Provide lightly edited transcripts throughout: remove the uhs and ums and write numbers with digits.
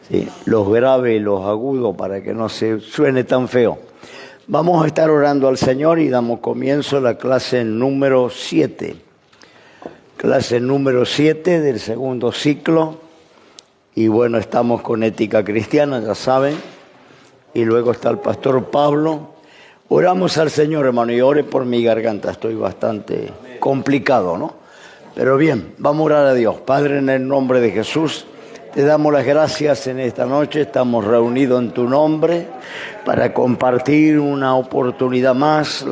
Sí, los graves y los agudos para que no se suene tan feo. Vamos a estar orando al Señor y damos comienzo a la clase número 7. Clase número 7 del segundo ciclo. Y bueno, estamos con ética cristiana, ya saben. Y luego está el pastor Pablo. Oramos al Señor, hermano, y ore por mi garganta. Estoy bastante complicado, ¿no? Pero bien, vamos a orar a Dios. Padre, en el nombre de Jesús, te damos las gracias en esta noche. Estamos reunidos en tu nombre para compartir una oportunidad más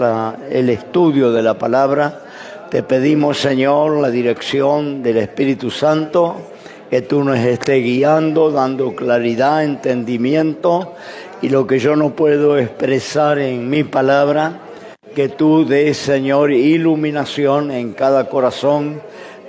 el estudio de la palabra. Te pedimos, Señor, la dirección del Espíritu Santo, que tú nos estés guiando, dando claridad, entendimiento, y lo que yo no puedo expresar en mi palabra, que tú des, Señor, iluminación en cada corazón.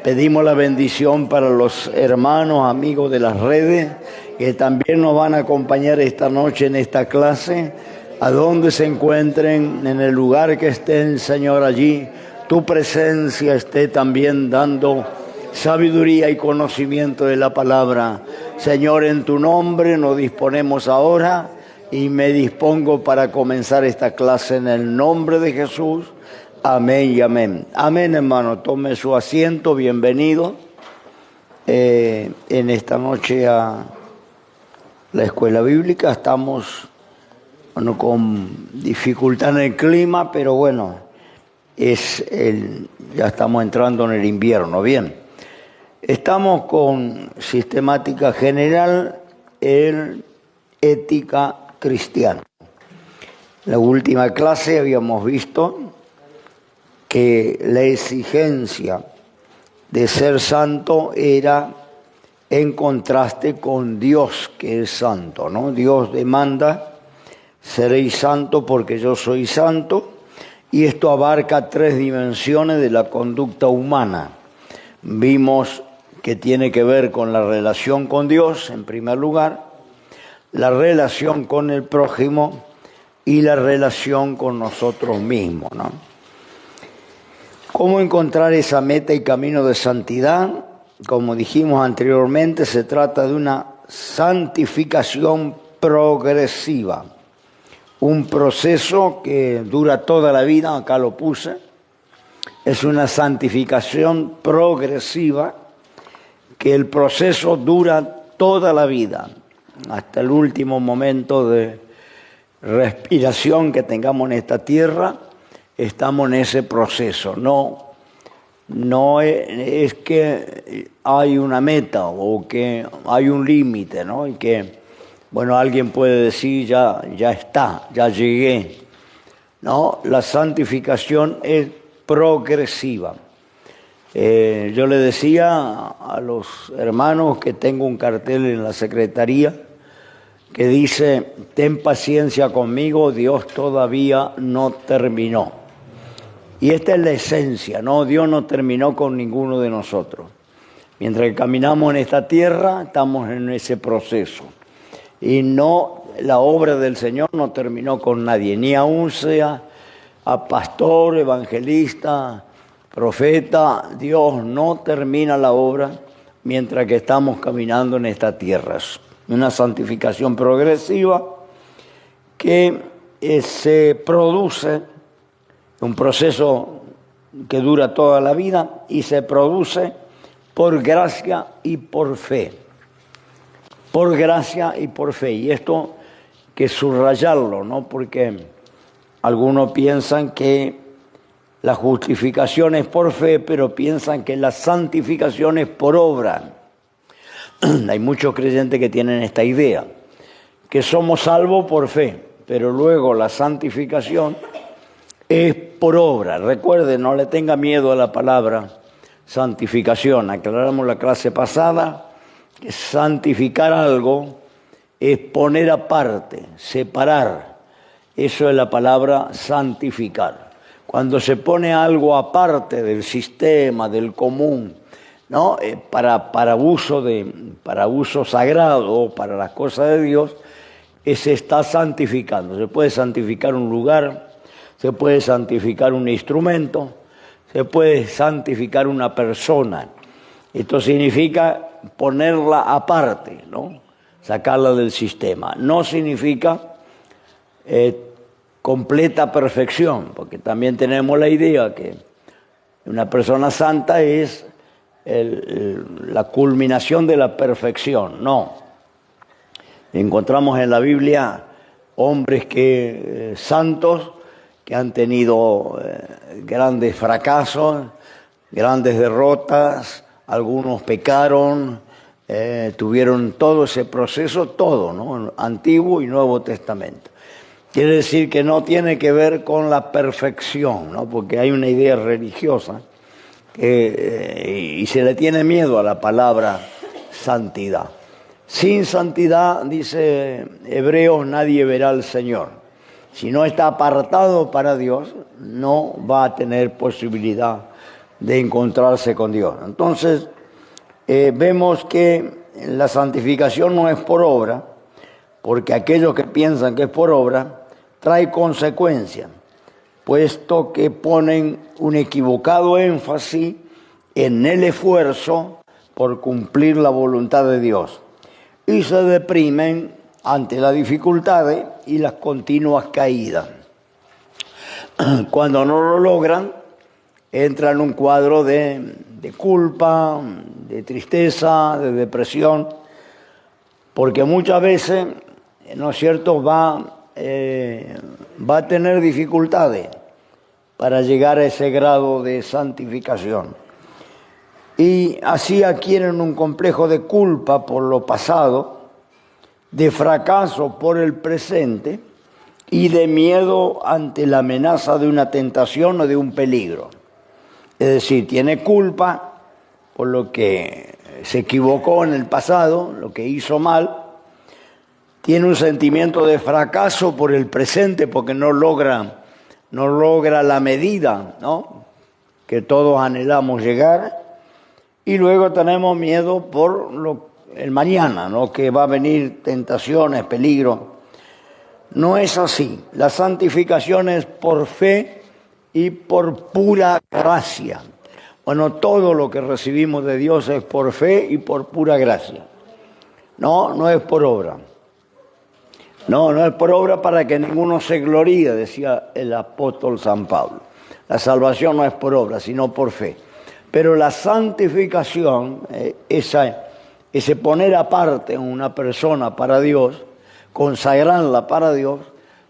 Pedimos la bendición para los hermanos, amigos de las redes, que también nos van a acompañar esta noche en esta clase, a donde se encuentren, en el lugar que estén, Señor, allí. Tu presencia esté también dando sabiduría y conocimiento de la palabra. Señor, en tu nombre nos disponemos ahora y me dispongo para comenzar esta clase en el nombre de Jesús. Amén y amén. Amén, hermano. Tome su asiento. Bienvenido en esta noche a la escuela bíblica. Estamos con dificultad en el clima, pero bueno, ya estamos entrando en el invierno. Bien. Estamos con sistemática general en ética cristiana. En la última clase habíamos visto que la exigencia de ser santo era en contraste con Dios, que es santo, ¿no? Dios demanda, seréis santo porque yo soy santo, y esto abarca 3 dimensiones de la conducta humana. Vimos que tiene que ver con la relación con Dios, en primer lugar, la relación con el prójimo y la relación con nosotros mismos, ¿no? ¿Cómo encontrar esa meta y camino de santidad? Como dijimos anteriormente, se trata de una santificación progresiva, un proceso que dura toda la vida, acá lo puse. Es una santificación progresiva, que el proceso dura toda la vida, hasta el último momento de respiración que tengamos en esta tierra. Estamos en ese proceso. No es que hay una meta o que hay un límite, ¿no? Y que, bueno, alguien puede decir, ya está, ya llegué. No, la santificación es progresiva. Yo le decía a los hermanos que tengo un cartel en la secretaría que dice: ten paciencia conmigo, Dios todavía no terminó. Y esta es la esencia, ¿no? Dios no terminó con ninguno de nosotros. Mientras que caminamos en esta tierra, estamos en ese proceso. Y no, la obra del Señor no terminó con nadie, ni aún sea a pastor, evangelista, profeta. Dios no termina la obra mientras que estamos caminando en esta tierra. Es una santificación progresiva que se produce, un proceso que dura toda la vida, y se produce por gracia y por fe. Por gracia y por fe. Y esto que subrayarlo, ¿no? Porque algunos piensan que la justificación es por fe, pero piensan que la santificación es por obra. Hay muchos creyentes que tienen esta idea, que somos salvos por fe, pero luego la santificación es por obra. Recuerde, no le tenga miedo a la palabra santificación. Aclaramos la clase pasada que santificar algo es poner aparte, separar. Eso es la palabra santificar. Cuando se pone algo aparte del sistema, del común, ¿no? Para uso sagrado, para las cosas de Dios, se está santificando. Se puede santificar un lugar, se puede santificar un instrumento, se puede santificar una persona. Esto significa ponerla aparte, ¿no? Sacarla del sistema. No significa completa perfección, porque también tenemos la idea que una persona santa es la culminación de la perfección. No. Encontramos en la Biblia hombres santos que han tenido grandes fracasos, grandes derrotas, algunos pecaron, tuvieron todo ese proceso, todo, ¿no? Antiguo y Nuevo Testamento. Quiere decir que no tiene que ver con la perfección, ¿no? Porque hay una idea religiosa y se le tiene miedo a la palabra santidad. Sin santidad, dice Hebreos, nadie verá al Señor. Si no está apartado para Dios, no va a tener posibilidad de encontrarse con Dios. Entonces, vemos que la santificación no es por obra, porque aquellos que piensan que es por obra, trae consecuencias, puesto que ponen un equivocado énfasis en el esfuerzo por cumplir la voluntad de Dios y se deprimen ante las dificultades y las continuas caídas. Cuando no lo logran, entran en un cuadro de culpa, de tristeza, de depresión, porque muchas veces, ¿no es cierto?, va a tener dificultades para llegar a ese grado de santificación. Y así adquieren un complejo de culpa por lo pasado, de fracaso por el presente y de miedo ante la amenaza de una tentación o de un peligro. Es decir, tiene culpa por lo que se equivocó en el pasado, lo que hizo mal. Tiene un sentimiento de fracaso por el presente porque no logra la medida, ¿no?, que todos anhelamos llegar. Y luego tenemos miedo por el mañana, ¿no?, que va a venir tentaciones, peligro. No es así. La santificación es por fe y por pura gracia. Bueno, todo lo que recibimos de Dios es por fe y por pura gracia. No es por obra. No es por obra para que ninguno se gloríe, decía el apóstol San Pablo. La salvación no es por obra, sino por fe. Pero la santificación, ese poner aparte a una persona para Dios, consagrarla para Dios,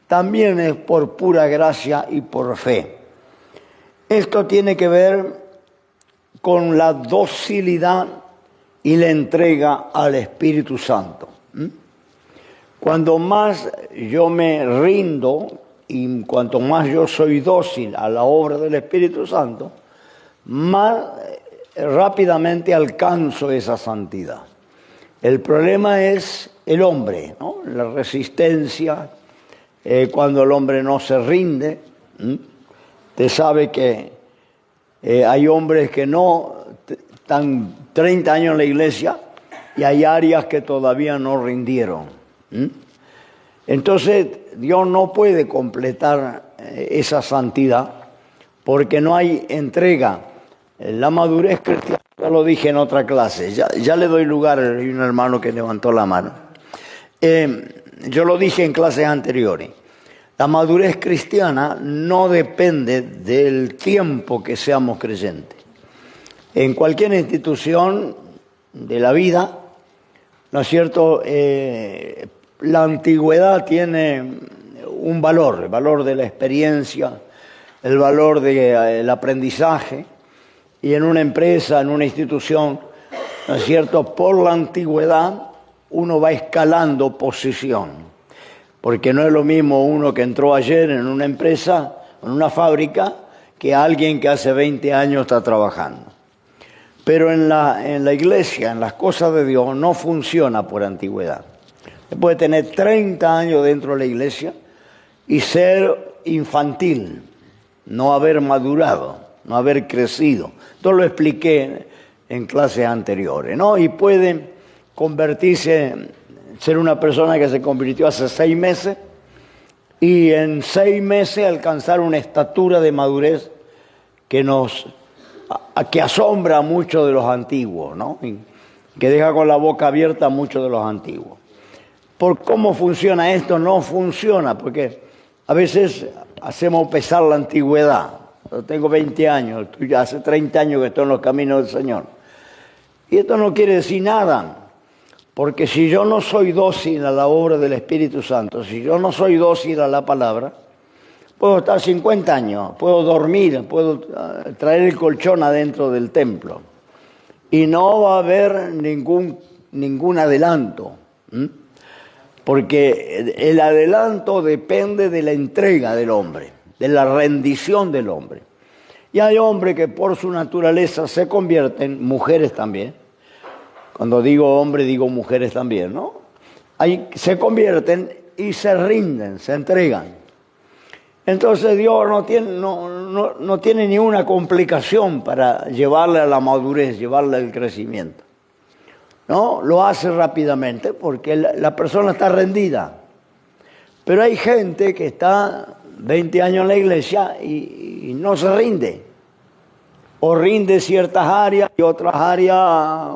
también es por pura gracia y por fe. Esto tiene que ver con la docilidad y la entrega al Espíritu Santo. Cuando más yo me rindo y cuanto más yo soy dócil a la obra del Espíritu Santo, más rápidamente alcanzo esa santidad. El problema es el hombre, ¿no?, la resistencia, cuando el hombre no se rinde. Usted sabe que hay hombres que no están 30 años en la iglesia y hay áreas que todavía no rindieron. Entonces Dios no puede completar esa santidad porque no hay entrega. La madurez cristiana, ya lo dije en otra clase, ya le doy lugar, hay un hermano que levantó la mano. Yo lo dije en clases anteriores. La madurez cristiana no depende del tiempo que seamos creyentes. En cualquier institución de la vida, ¿no es cierto?, la antigüedad tiene un valor, el valor de la experiencia, el valor del aprendizaje. Y en una empresa, en una institución, ¿no es cierto?, por la antigüedad uno va escalando posición. Porque no es lo mismo uno que entró ayer en una empresa, en una fábrica, que alguien que hace 20 años está trabajando. Pero en la iglesia, en las cosas de Dios, no funciona por antigüedad. Se puede tener 30 años dentro de la iglesia y ser infantil, no haber madurado, no haber crecido. Esto lo expliqué en clases anteriores, ¿no? Y puede convertirse, ser una persona que se convirtió hace 6 meses y en 6 meses alcanzar una estatura de madurez que asombra a muchos de los antiguos, ¿no? que deja con la boca abierta a muchos de los antiguos. ¿Por cómo funciona esto? No funciona, porque a veces hacemos pesar la antigüedad. Yo tengo 20 años, hace 30 años que estoy en los caminos del Señor. Y esto no quiere decir nada, porque si yo no soy dócil a la obra del Espíritu Santo, si yo no soy dócil a la palabra, puedo estar 50 años, puedo dormir, puedo traer el colchón adentro del templo. Y no va a haber ningún adelanto. Porque el adelanto depende de la entrega del hombre, de la rendición del hombre. Y hay hombres que por su naturaleza se convierten, mujeres también. Cuando digo hombre, digo mujeres también, ¿no? Se convierten y se rinden, se entregan. Entonces Dios no tiene ni una complicación para llevarle a la madurez, llevarle al crecimiento. ¿No? Lo hace rápidamente porque la persona está rendida. Pero hay gente que está 20 años en la iglesia y no se rinde. O rinde ciertas áreas y otras áreas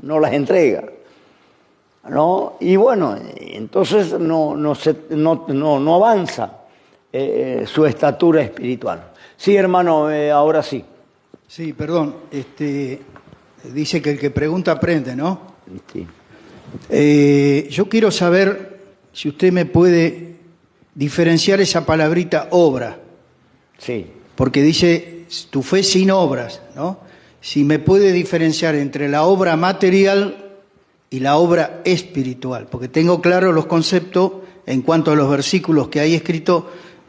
no las entrega. ¿No? Y bueno, entonces no avanza su estatura espiritual. Sí, hermano, ahora sí. Sí, perdón. Dice que el que pregunta aprende, ¿no? Sí. Yo quiero saber si usted me puede diferenciar esa palabrita obra. Sí. Porque dice tu fe sin obras, ¿no? Si me puede diferenciar entre la obra material y la obra espiritual. Porque tengo claros los conceptos en cuanto a los versículos que hay escritos,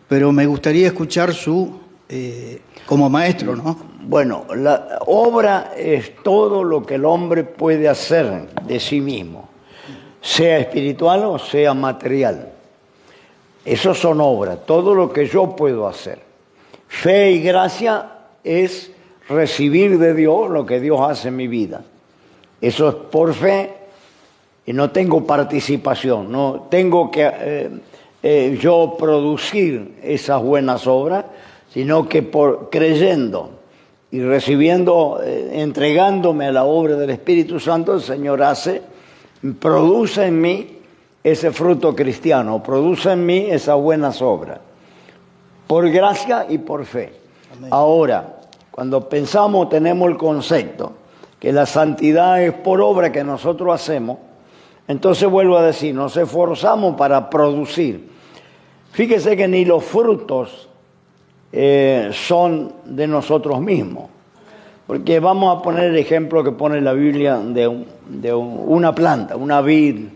pero me gustaría escuchar como maestro, ¿no? Bueno, la obra es todo lo que el hombre puede hacer de sí mismo, sea espiritual o sea material. Esos son obras, todo lo que yo puedo hacer. Fe y gracia es recibir de Dios lo que Dios hace en mi vida. Eso es por fe y no tengo participación, no tengo que yo producir esas buenas obras, sino que creyendo y recibiendo, entregándome a la obra del Espíritu Santo, el Señor produce en mí ese fruto cristiano, produce en mí esas buenas obras, por gracia y por fe. Amén. Ahora, cuando pensamos, tenemos el concepto que la santidad es por obra que nosotros hacemos, entonces vuelvo a decir, nos esforzamos para producir. Fíjese que ni los frutos son de nosotros mismos. Porque vamos a poner el ejemplo que pone la Biblia de una planta, una vid,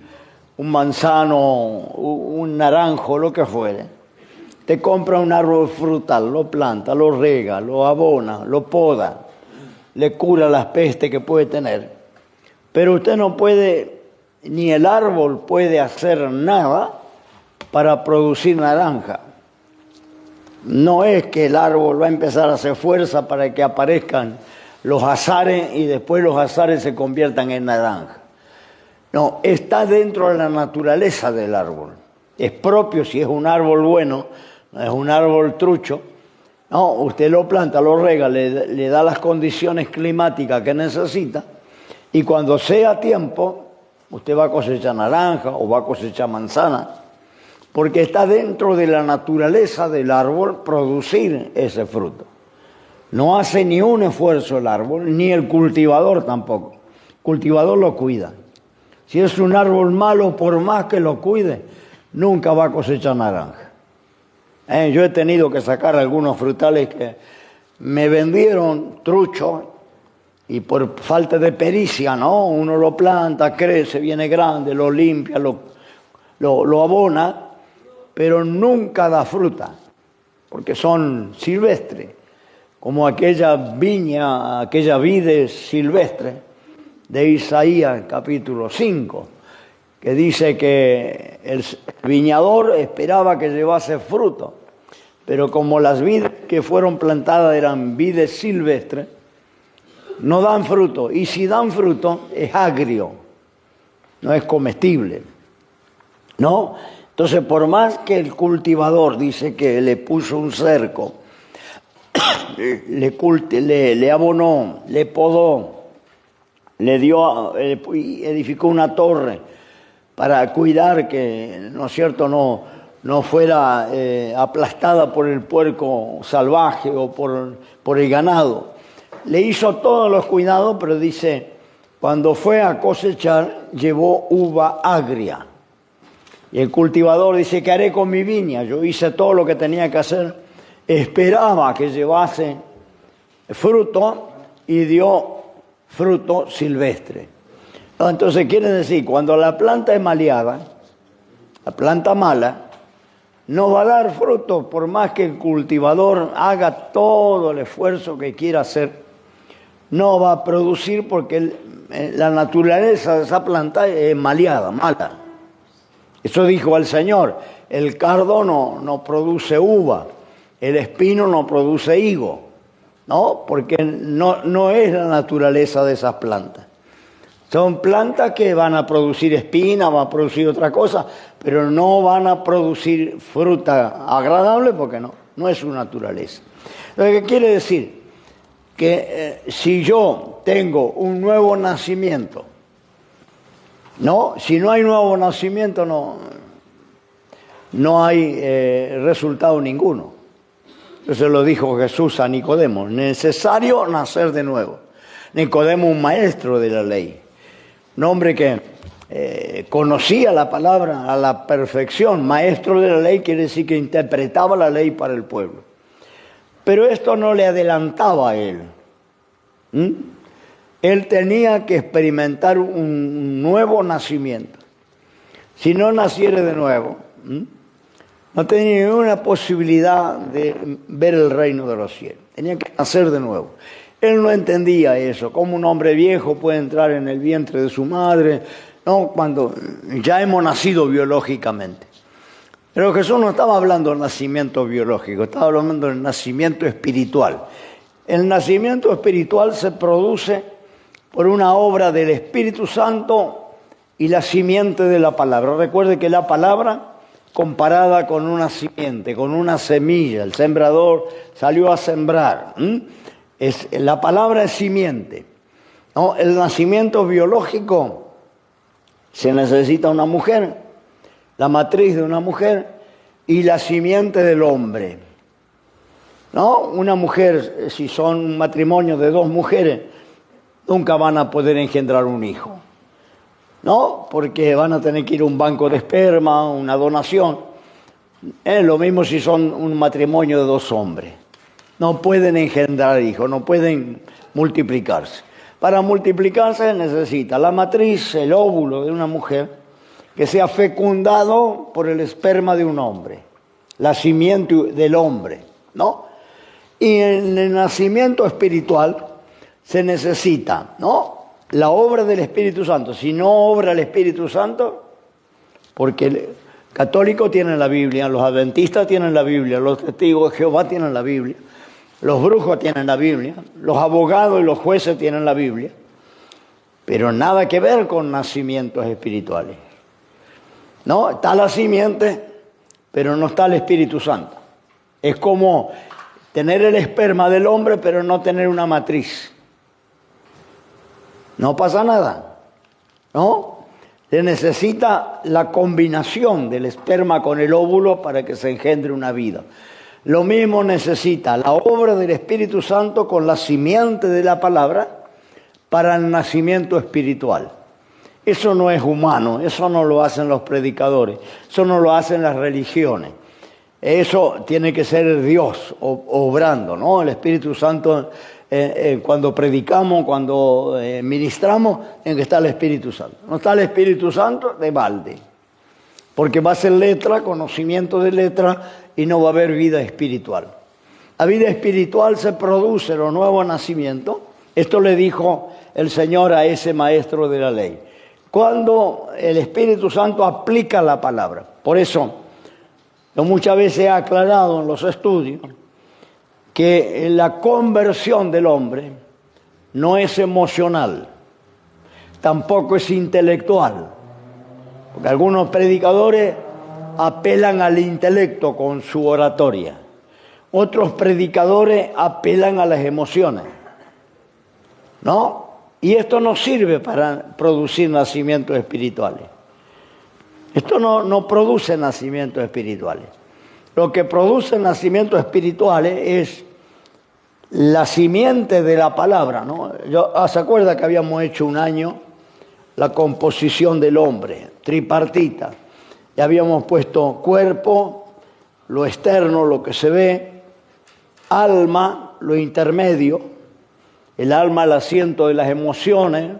un manzano, un naranjo, lo que fuere. Te compra un árbol frutal, lo planta, lo riega, lo abona, lo poda, le cura las pestes que puede tener. Pero usted no puede, ni el árbol puede hacer nada para producir naranja. No es que el árbol va a empezar a hacer fuerza para que aparezcan los azares y después los azares se conviertan en naranja. No, está dentro de la naturaleza del árbol. Es propio, si es un árbol bueno, no es un árbol trucho. No, usted lo planta, lo rega, le da las condiciones climáticas que necesita y cuando sea tiempo, usted va a cosechar naranja o va a cosechar manzana. Porque está dentro de la naturaleza del árbol producir ese fruto. No hace ni un esfuerzo el árbol, ni el cultivador tampoco. El cultivador lo cuida. Si es un árbol malo, por más que lo cuide, nunca va a cosechar naranja. Yo he tenido que sacar algunos frutales que me vendieron truchos y por falta de pericia, ¿no? Uno lo planta, crece, viene grande, lo limpia, lo abona, pero nunca da fruta, porque son silvestres, como aquella viña, aquella vid silvestre de Isaías capítulo 5, que dice que el viñador esperaba que llevase fruto, pero como las vides que fueron plantadas eran vides silvestres, no dan fruto, y si dan fruto es agrio, no es comestible, ¿no? Entonces, por más que el cultivador dice que le puso un cerco, le abonó, le podó, le dio, edificó una torre para cuidar que, ¿no es cierto?, no fuera aplastada por el puerco salvaje o por el ganado. Le hizo todos los cuidados, pero dice, cuando fue a cosechar, llevó uva agria. Y el cultivador dice, ¿qué haré con mi viña? Yo hice todo lo que tenía que hacer. Esperaba que llevase fruto y dio fruto silvestre. Entonces quiere decir, cuando la planta es maleada, la planta mala, no va a dar fruto por más que el cultivador haga todo el esfuerzo que quiera hacer. No va a producir porque la naturaleza de esa planta es maleada, mala. Eso dijo el Señor, el cardo no produce uva, el espino no produce higo, ¿no? Porque no es la naturaleza de esas plantas. Son plantas que van a producir espina, van a producir otra cosa, pero no van a producir fruta agradable porque no es su naturaleza. Lo que quiere decir que si yo tengo un nuevo nacimiento, ¿no? Si no hay nuevo nacimiento, no hay resultado ninguno. Eso lo dijo Jesús a Nicodemo, necesario nacer de nuevo. Nicodemo, un maestro de la ley, un hombre que conocía la palabra a la perfección. Maestro de la ley quiere decir que interpretaba la ley para el pueblo. Pero esto no le adelantaba a él. Él tenía que experimentar un nuevo nacimiento. Si no naciera de nuevo, no tenía ninguna posibilidad de ver el reino de los cielos. Tenía que nacer de nuevo. Él no entendía eso, cómo un hombre viejo puede entrar en el vientre de su madre, ¿no? Cuando ya hemos nacido biológicamente. Pero Jesús no estaba hablando del nacimiento biológico, estaba hablando del nacimiento espiritual. El nacimiento espiritual se produce por una obra del Espíritu Santo y la simiente de la palabra. Recuerde que la palabra, comparada con una simiente, con una semilla, el sembrador salió a sembrar. La palabra es simiente, ¿no? El nacimiento biológico se necesita una mujer, la matriz de una mujer y la simiente del hombre, ¿no? Una mujer, si son un matrimonio de dos mujeres, nunca van a poder engendrar un hijo, ¿no? Porque van a tener que ir a un banco de esperma, una donación. Es lo mismo si son un matrimonio de dos hombres. No pueden engendrar hijos, no pueden multiplicarse. Para multiplicarse necesita la matriz, el óvulo de una mujer, que sea fecundado por el esperma de un hombre, la simiente del hombre, ¿no? Y en el nacimiento espiritual se necesita, ¿no?, la obra del Espíritu Santo. Si no obra el Espíritu Santo, porque el católico tiene la Biblia, los adventistas tienen la Biblia, los testigos de Jehová tienen la Biblia, los brujos tienen la Biblia, los abogados y los jueces tienen la Biblia, pero nada que ver con nacimientos espirituales. No, está la simiente, pero no está el Espíritu Santo. Es como tener el esperma del hombre, pero no tener una matriz. No pasa nada, ¿no? Se necesita la combinación del esperma con el óvulo para que se engendre una vida. Lo mismo necesita la obra del Espíritu Santo con la simiente de la palabra para el nacimiento espiritual. Eso no es humano, eso no lo hacen los predicadores, eso no lo hacen las religiones. Eso tiene que ser Dios obrando, ¿no? El Espíritu Santo, cuando predicamos, cuando ministramos, tiene que estar el Espíritu Santo. No está el Espíritu Santo, de balde. Porque va a ser letra, conocimiento de letra, y no va a haber vida espiritual. La vida espiritual se produce en los nuevos nacimientos. Esto le dijo el Señor a ese maestro de la ley. Cuando el Espíritu Santo aplica la palabra. Por eso, yo muchas veces he aclarado en los estudios que la conversión del hombre no es emocional, tampoco es intelectual. Porque algunos predicadores apelan al intelecto con su oratoria. Otros predicadores apelan a las emociones, ¿no? Y esto no sirve para producir nacimientos espirituales. Esto no produce nacimientos espirituales. Lo que produce nacimientos espirituales es la simiente de la palabra, ¿no? ¿Se acuerda que habíamos hecho un año la composición del hombre, tripartita? Y habíamos puesto cuerpo, lo externo, lo que se ve, alma, lo intermedio, el alma, el asiento de las emociones,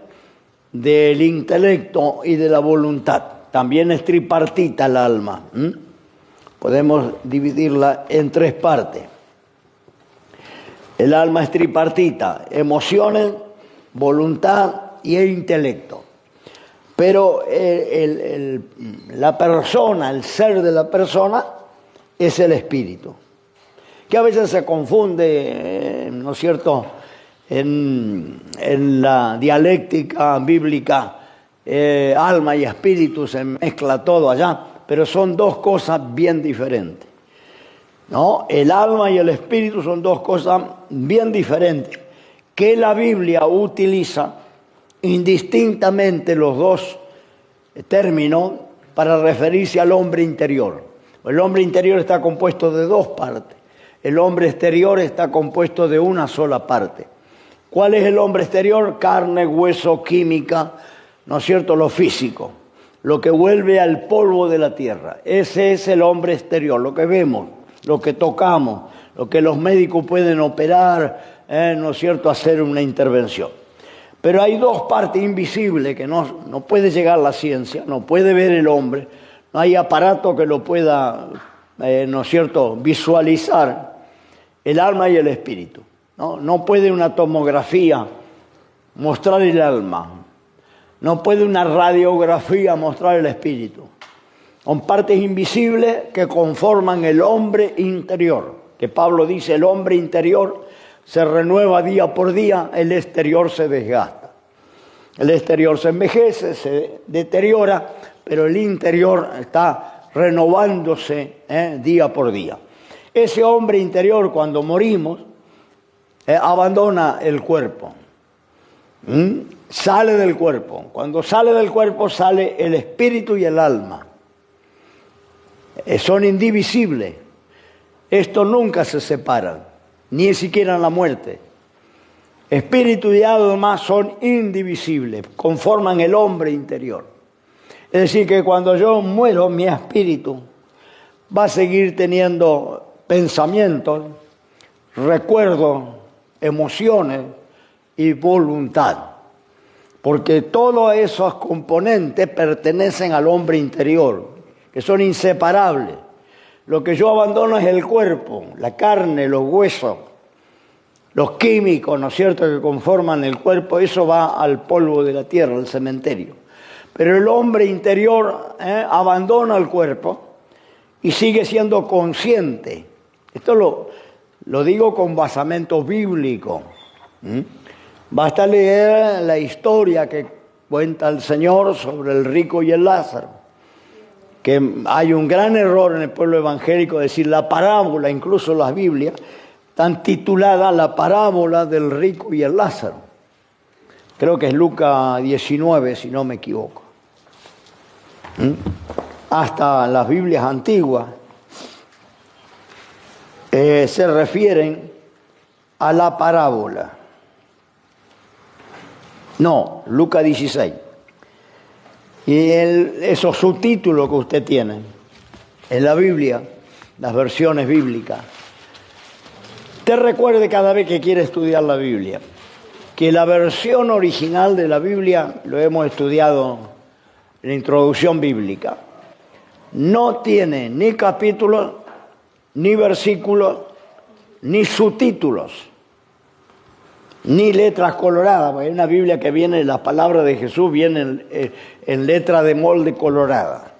del intelecto y de la voluntad. También es tripartita el alma. Podemos dividirla en tres partes. El alma es tripartita: emociones, voluntad y el intelecto. Pero la persona, el ser de la persona, es el espíritu, que a veces se confunde, ¿no es cierto?, en la dialéctica bíblica, alma y espíritu, se mezcla todo allá, pero son dos cosas bien diferentes, ¿no? El alma y el espíritu son dos cosas bien diferentes, que la Biblia utiliza indistintamente los dos términos para referirse al hombre interior. El hombre interior está compuesto de dos partes. El hombre exterior está compuesto de una sola parte. ¿Cuál es el hombre exterior? Carne, hueso, química, ¿no es cierto?, lo físico, lo que vuelve al polvo de la tierra. Ese es el hombre exterior, lo que vemos, lo que tocamos, lo que los médicos pueden operar, ¿no es cierto?, hacer una intervención. Pero hay dos partes invisibles que no puede llegar la ciencia, no puede ver el hombre, no hay aparato que lo pueda, ¿no es cierto?, visualizar: el alma y el espíritu. No puede una tomografía mostrar el alma, no puede una radiografía mostrar el espíritu. Son partes invisibles que conforman el hombre interior, que Pablo dice: el hombre interior se renueva día por día, el exterior se desgasta. El exterior se envejece, se deteriora, pero el interior está renovándose día por día. Ese hombre interior, cuando morimos, abandona el cuerpo, sale del cuerpo. Cuando sale del cuerpo, sale el espíritu y el alma. Son indivisibles. Estos nunca se separan, ni siquiera en la muerte. Espíritu y alma son indivisibles, conforman el hombre interior. Es decir, que cuando yo muero, mi espíritu va a seguir teniendo pensamientos, recuerdos, emociones y voluntad, porque todos esos componentes pertenecen al hombre interior, que son inseparables. Lo que yo abandono es el cuerpo, la carne, los huesos, los químicos, ¿no es cierto?, que conforman el cuerpo. Eso va al polvo de la tierra, al cementerio. Pero el hombre interior abandona el cuerpo y sigue siendo consciente. Esto lo digo con basamento bíblico. Basta leer la historia que cuenta el Señor sobre el rico y el Lázaro, que hay un gran error en el pueblo evangélico decir la parábola, incluso las Biblias están tituladas la parábola del rico y el Lázaro. Creo que es Lucas 19, si no me equivoco. Hasta las Biblias antiguas se refieren a la parábola. No, Lucas 16. Y esos subtítulos que usted tiene en la Biblia, las versiones bíblicas, te recuerde cada vez que quiere estudiar la Biblia, que la versión original de la Biblia, lo hemos estudiado en la introducción bíblica, no tiene ni capítulos, ni versículos, ni subtítulos, ni letras coloradas, porque hay una Biblia que viene, las palabras de Jesús vienen en letra de molde colorada.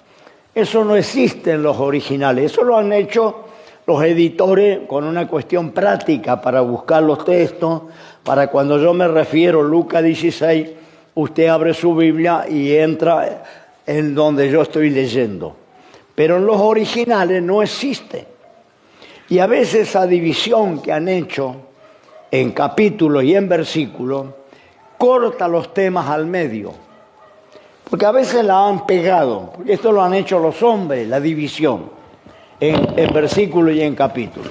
Eso no existe en los originales, eso lo han hecho los editores con una cuestión práctica para buscar los textos, para cuando yo me refiero a Lucas 16, usted abre su Biblia y entra en donde yo estoy leyendo. Pero en los originales no existe. Y a veces esa división que han hecho en capítulos y en versículos corta los temas al medio. Porque a veces la han pegado, porque esto lo han hecho los hombres, la división en versículos y en capítulos.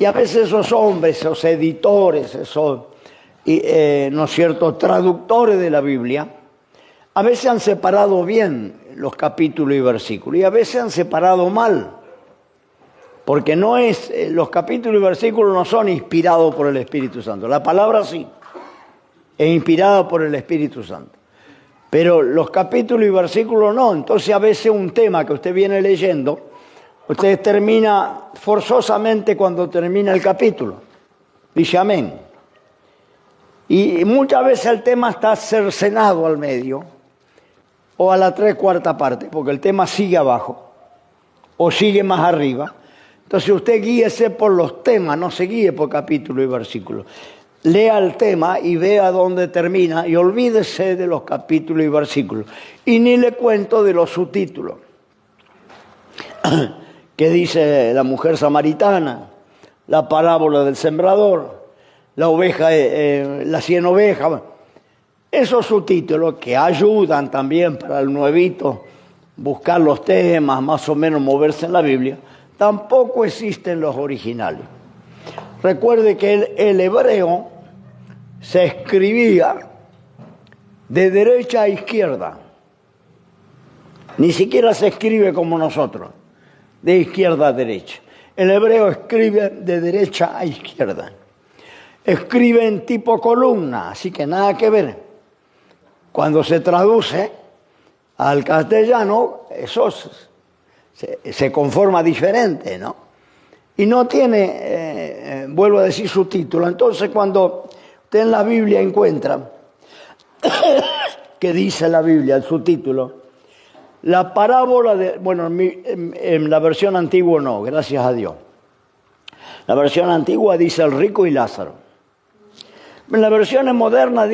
Y a veces esos hombres, esos editores, esos, ¿no es cierto?, traductores de la Biblia, a veces han separado bien los capítulos y versículos, y a veces han separado mal. Porque no es, los capítulos y versículos no son inspirados por el Espíritu Santo. La palabra sí, es inspirada por el Espíritu Santo. Pero los capítulos y versículos no. Entonces a veces un tema que usted viene leyendo, usted termina forzosamente cuando termina el capítulo. Dice amén. Y muchas veces el tema está cercenado al medio, o a la 3/4 parte, porque el tema sigue abajo, o sigue más arriba. Entonces usted guíese por los temas, no se guíe por capítulo y versículo. Lea el tema y vea dónde termina y olvídese de los capítulos y versículos. Y ni le cuento de los subtítulos. Que dice la mujer samaritana, la parábola del sembrador, la oveja, las 100 ovejas. Esos subtítulos que ayudan también para el nuevito buscar los temas, más o menos moverse en la Biblia, tampoco existen los originales. Recuerde que el hebreo se escribía de derecha a izquierda. Ni siquiera se escribe como nosotros, de izquierda a derecha. El hebreo escribe de derecha a izquierda. Escribe en tipo columna, así que nada que ver. Cuando se traduce al castellano, eso se conforma diferente, ¿no? Y no tiene, vuelvo a decir, subtítulo. Entonces, cuando usted en la Biblia encuentra, que dice la Biblia, el subtítulo, la parábola de, bueno, en la versión antigua no, gracias a Dios. La versión antigua dice el rico y Lázaro. En la versión moderna,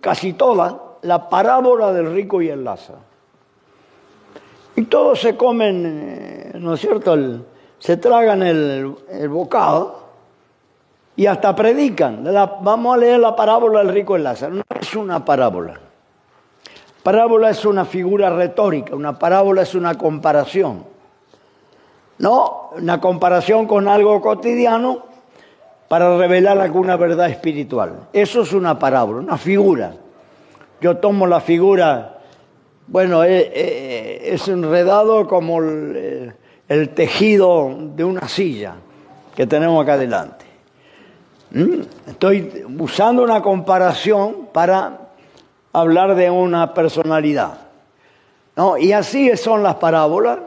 casi toda, la parábola del rico y el Lázaro. Y todos se comen, ¿no es cierto?, se tragan el bocado y hasta predican. Vamos a leer la parábola del rico y Lázaro. No es una parábola. Parábola es una figura retórica, una parábola es una comparación. No, una comparación con algo cotidiano para revelar alguna verdad espiritual. Eso es una parábola, una figura. Yo tomo la figura, bueno, es enredado como el tejido de una silla que tenemos acá adelante. Estoy usando una comparación para hablar de una personalidad, ¿no? Y así son las parábolas,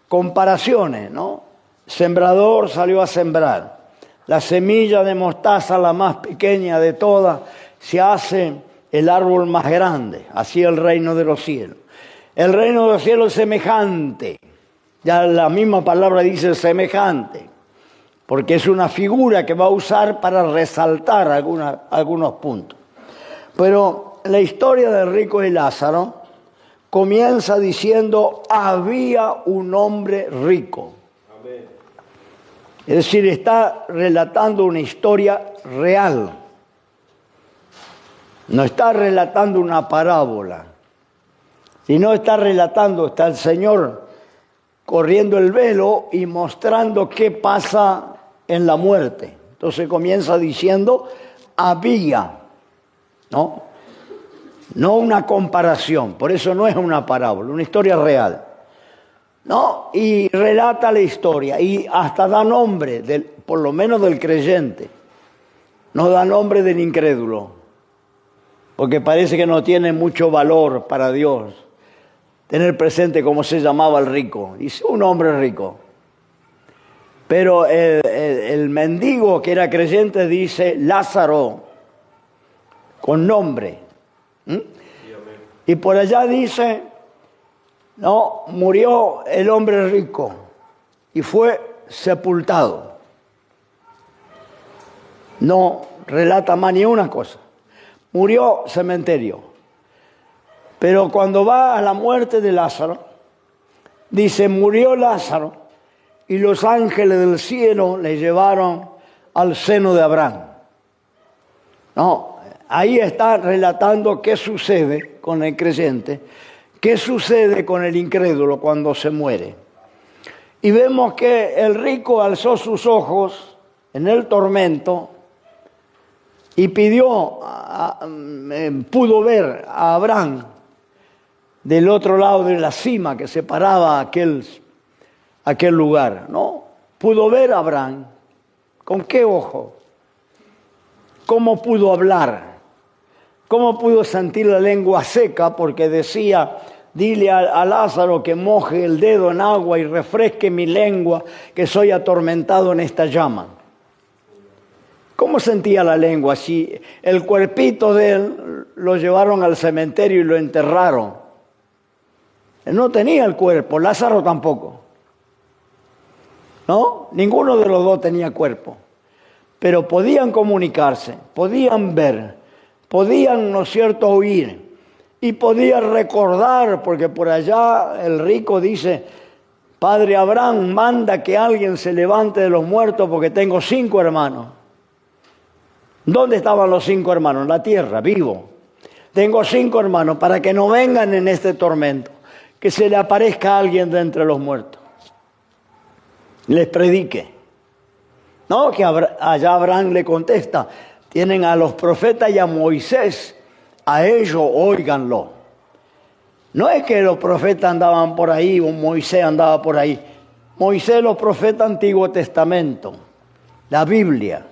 comparaciones, ¿no? Sembrador salió a sembrar. La semilla de mostaza, la más pequeña de todas, se hace el árbol más grande, así el reino de los cielos. El reino de los cielos es semejante. Ya la misma palabra dice semejante, porque es una figura que va a usar para resaltar algunos puntos. Pero la historia del rico y Lázaro comienza diciendo, había un hombre rico. Amén. Es decir, está relatando una historia real. No está relatando una parábola, sino está el Señor corriendo el velo y mostrando qué pasa en la muerte. Entonces comienza diciendo, había, ¿no? No una comparación, por eso no es una parábola, una historia real. ¿No? Y relata la historia y hasta da nombre, por lo menos del creyente. No da nombre del incrédulo, porque parece que no tiene mucho valor para Dios tener presente cómo se llamaba el rico. Dice, un hombre rico. Pero el mendigo que era creyente dice Lázaro, con nombre. Y por allá dice, no, murió el hombre rico y fue sepultado. No relata más ni una cosa. Murió cementerio. Pero cuando va a la muerte de Lázaro, dice, murió Lázaro y los ángeles del cielo le llevaron al seno de Abraham. No, ahí está relatando qué sucede con el creyente, qué sucede con el incrédulo cuando se muere. Y vemos que el rico alzó sus ojos en el tormento y pudo ver a Abraham del otro lado de la cima que separaba aquel lugar, ¿no? Pudo ver a Abraham. ¿Con qué ojo? ¿Cómo pudo hablar? ¿Cómo pudo sentir la lengua seca? Porque decía, dile a Lázaro que moje el dedo en agua y refresque mi lengua, que soy atormentado en esta llama. ¿Cómo sentía la lengua? Si el cuerpito de él lo llevaron al cementerio y lo enterraron. Él no tenía el cuerpo, Lázaro tampoco. ¿No? Ninguno de los dos tenía cuerpo. Pero podían comunicarse, podían ver, podían, ¿no es cierto?, oír. Y podían recordar, porque por allá el rico dice, Padre Abraham, manda que alguien se levante de los muertos porque tengo 5 hermanos. ¿Dónde estaban los 5 hermanos? En la tierra, vivo. Tengo 5 hermanos para que no vengan en este tormento, que se le aparezca alguien de entre los muertos. Les predique. No, que allá Abraham le contesta, tienen a los profetas y a Moisés, a ellos óiganlo. No es que los profetas andaban por ahí o Moisés andaba por ahí. Moisés, los profetas Antiguo Testamento, la Biblia.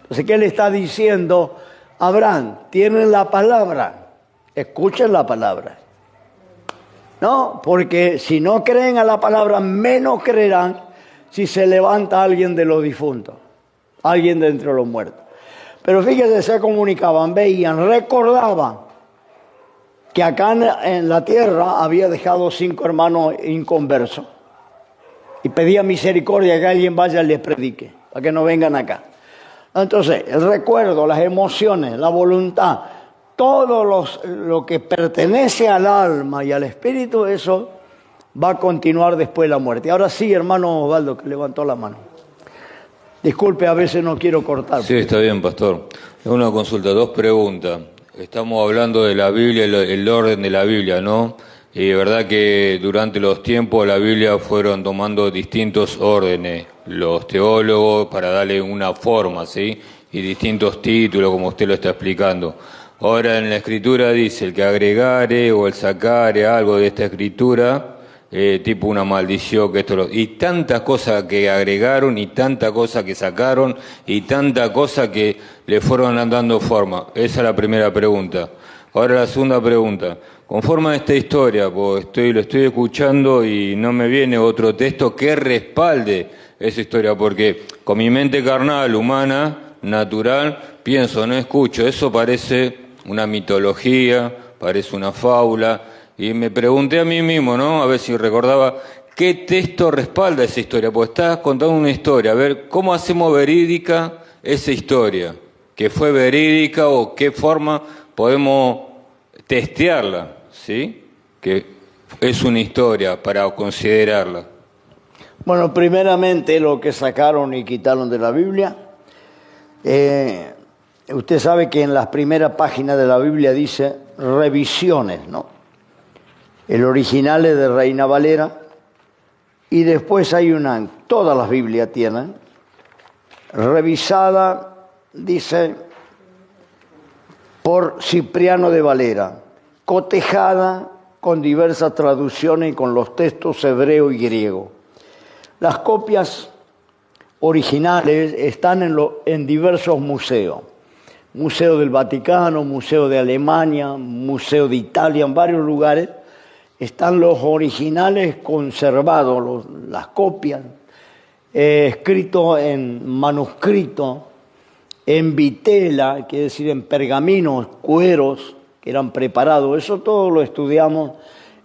Entonces, ¿qué le está diciendo Abraham? Tienen la palabra, escuchen la palabra. No, porque si no creen a la palabra, menos creerán si se levanta alguien de los difuntos, alguien de entre los muertos. Pero fíjense, se comunicaban, veían, recordaban que acá en la tierra había dejado 5 hermanos inconversos. Y pedía misericordia que alguien vaya y les predique, para que no vengan acá. Entonces, el recuerdo, las emociones, la voluntad, todo lo que pertenece al alma y al espíritu, eso va a continuar después de la muerte. Ahora sí, hermano Osvaldo, que levantó la mano. Disculpe, a veces no quiero cortar. Sí, está bien, pastor. Una consulta, 2 preguntas. Estamos hablando de la Biblia, el orden de la Biblia, ¿no? Y es verdad que durante los tiempos la Biblia fueron tomando distintos órdenes, los teólogos para darle una forma, ¿sí? Y distintos títulos, como usted lo está explicando. Ahora en la Escritura dice, el que agregare o el sacare algo de esta Escritura, tipo una maldición, que esto y tantas cosas que agregaron, y tantas cosas que sacaron, y tantas cosas que le fueron dando forma. Esa es la primera pregunta. Ahora la segunda pregunta. Conforme a esta historia, pues lo estoy escuchando y no me viene otro texto que respalde esa historia, porque con mi mente carnal, humana, natural, pienso, no escucho, eso parece una mitología, parece una fábula, y me pregunté a mí mismo, ¿no? A ver si recordaba qué texto respalda esa historia, porque estás contando una historia, a ver, ¿cómo hacemos verídica esa historia? ¿Que fue verídica o qué forma podemos testearla? ¿Sí? Que es una historia para considerarla. Bueno, primeramente lo que sacaron y quitaron de la Biblia. Usted sabe que en las primeras páginas de la Biblia dice revisiones, ¿no? El original es de Reina Valera y después hay todas las Biblias tienen, revisada, dice, por Cipriano de Valera, cotejada con diversas traducciones y con los textos hebreo y griego. Las copias originales están en diversos museos. Museo del Vaticano, Museo de Alemania, Museo de Italia, en varios lugares están los originales conservados, las copias, escritos en manuscrito, en vitela, quiere decir en pergaminos, cueros que eran preparados. Eso todo lo estudiamos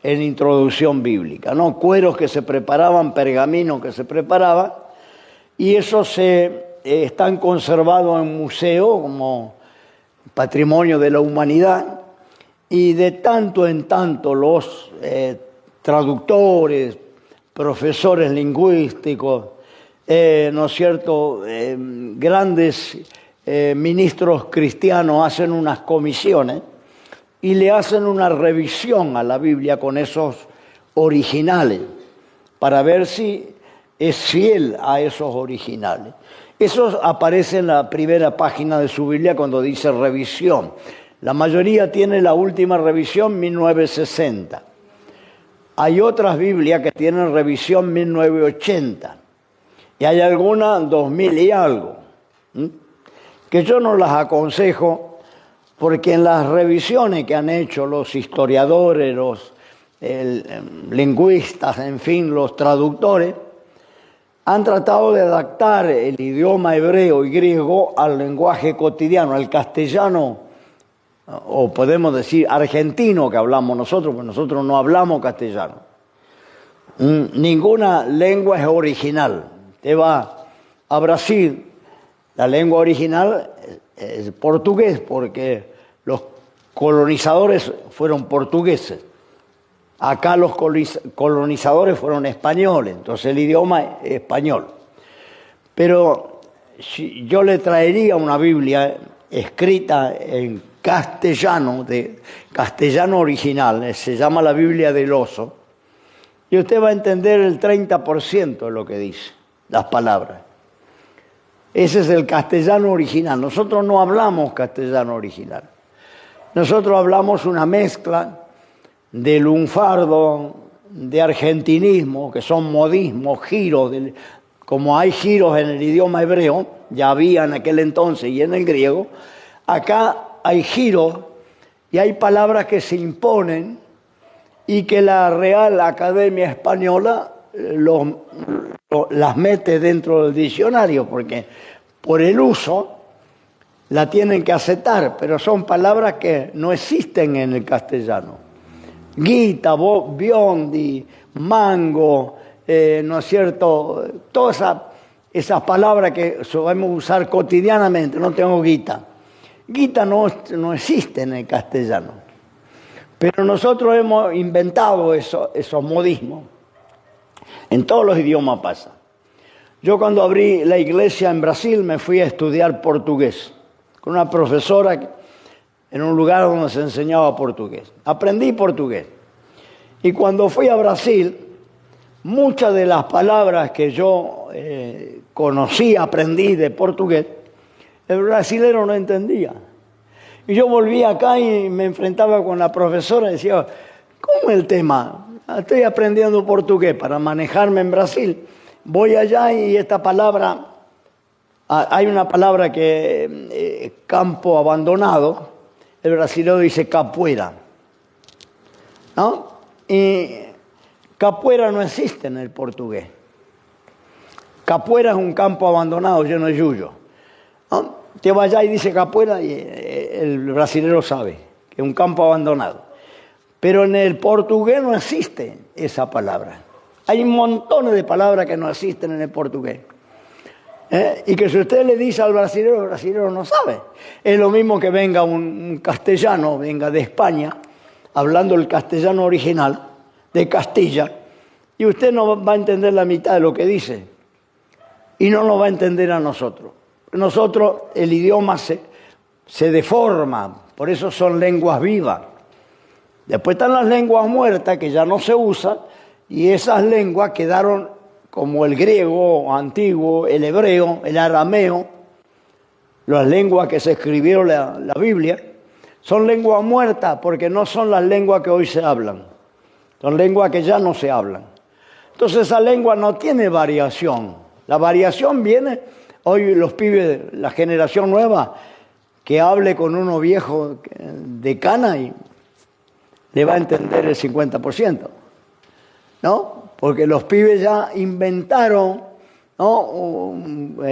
en Introducción Bíblica, ¿no? Cueros que se preparaban, pergaminos que se preparaban, y esos están conservados en museo como patrimonio de la humanidad, y de tanto en tanto los traductores, profesores lingüísticos, ¿no es cierto?, grandes ministros cristianos hacen unas comisiones y le hacen una revisión a la Biblia con esos originales para ver si es fiel a esos originales. Eso aparece en la primera página de su Biblia cuando dice revisión. La mayoría tiene la última revisión 1960. Hay otras Biblias que tienen revisión 1980 y hay algunas 2000 y algo, que yo no las aconsejo porque en las revisiones que han hecho los historiadores, los lingüistas, en fin, los traductores, han tratado de adaptar el idioma hebreo y griego al lenguaje cotidiano, al castellano, o podemos decir argentino que hablamos nosotros, porque nosotros no hablamos castellano. Ninguna lengua es original. Usted va a Brasil, la lengua original es portugués, porque los colonizadores fueron portugueses. Acá los colonizadores fueron españoles, entonces el idioma es español. Pero si yo le traería una Biblia escrita en castellano, de castellano original, se llama la Biblia del Oso, y usted va a entender el 30% de lo que dice, las palabras. Ese es el castellano original. Nosotros no hablamos castellano original. Nosotros hablamos una mezcla de lunfardo, de argentinismo, que son modismos, giros, como hay giros en el idioma hebreo, ya había en aquel entonces y en el griego, acá hay giros y hay palabras que se imponen y que la Real Academia Española las mete dentro del diccionario, porque por el uso la tienen que aceptar, pero son palabras que no existen en el castellano. Guita, biondi, mango, ¿no es cierto? Todas esas palabras que solemos usar cotidianamente. No tengo guita. Guita no existe en el castellano. Pero nosotros hemos inventado esos modismos. En todos los idiomas pasa. Yo cuando abrí la iglesia en Brasil me fui a estudiar portugués con una profesora en un lugar donde se enseñaba portugués. Aprendí portugués. Y cuando fui a Brasil, muchas de las palabras que yo conocí, aprendí de portugués, el brasilero no entendía. Y yo volví acá y me enfrentaba con la profesora y decía, ¿cómo el tema? Estoy aprendiendo portugués para manejarme en Brasil. Voy allá y esta palabra, hay una palabra que campo abandonado, el brasileño dice capoeira, ¿no? Y capoeira no existe en el portugués. Capoeira es un campo abandonado lleno de yuyo, ¿no? Te va allá y dice capoeira y el brasileño sabe que es un campo abandonado. Pero en el portugués no existe esa palabra. Hay montones de palabras que no existen en el portugués. Y que si usted le dice al brasileño, el brasileño no sabe. Es lo mismo que venga un castellano, venga de España, hablando el castellano original, de Castilla, y usted no va a entender la mitad de lo que dice. Y no nos va a entender a nosotros. Nosotros, el idioma se deforma, por eso son lenguas vivas. Después están las lenguas muertas, que ya no se usan, y esas lenguas quedaron como el griego antiguo, el hebreo, el arameo, las lenguas que se escribieron la Biblia, son lenguas muertas porque no son las lenguas que hoy se hablan. Son lenguas que ya no se hablan. Entonces esa lengua no tiene variación. La variación viene, hoy los pibes, la generación nueva, que hable con uno viejo de cana y le va a entender el 50%, ¿no? Porque los pibes ya inventaron, ¿no?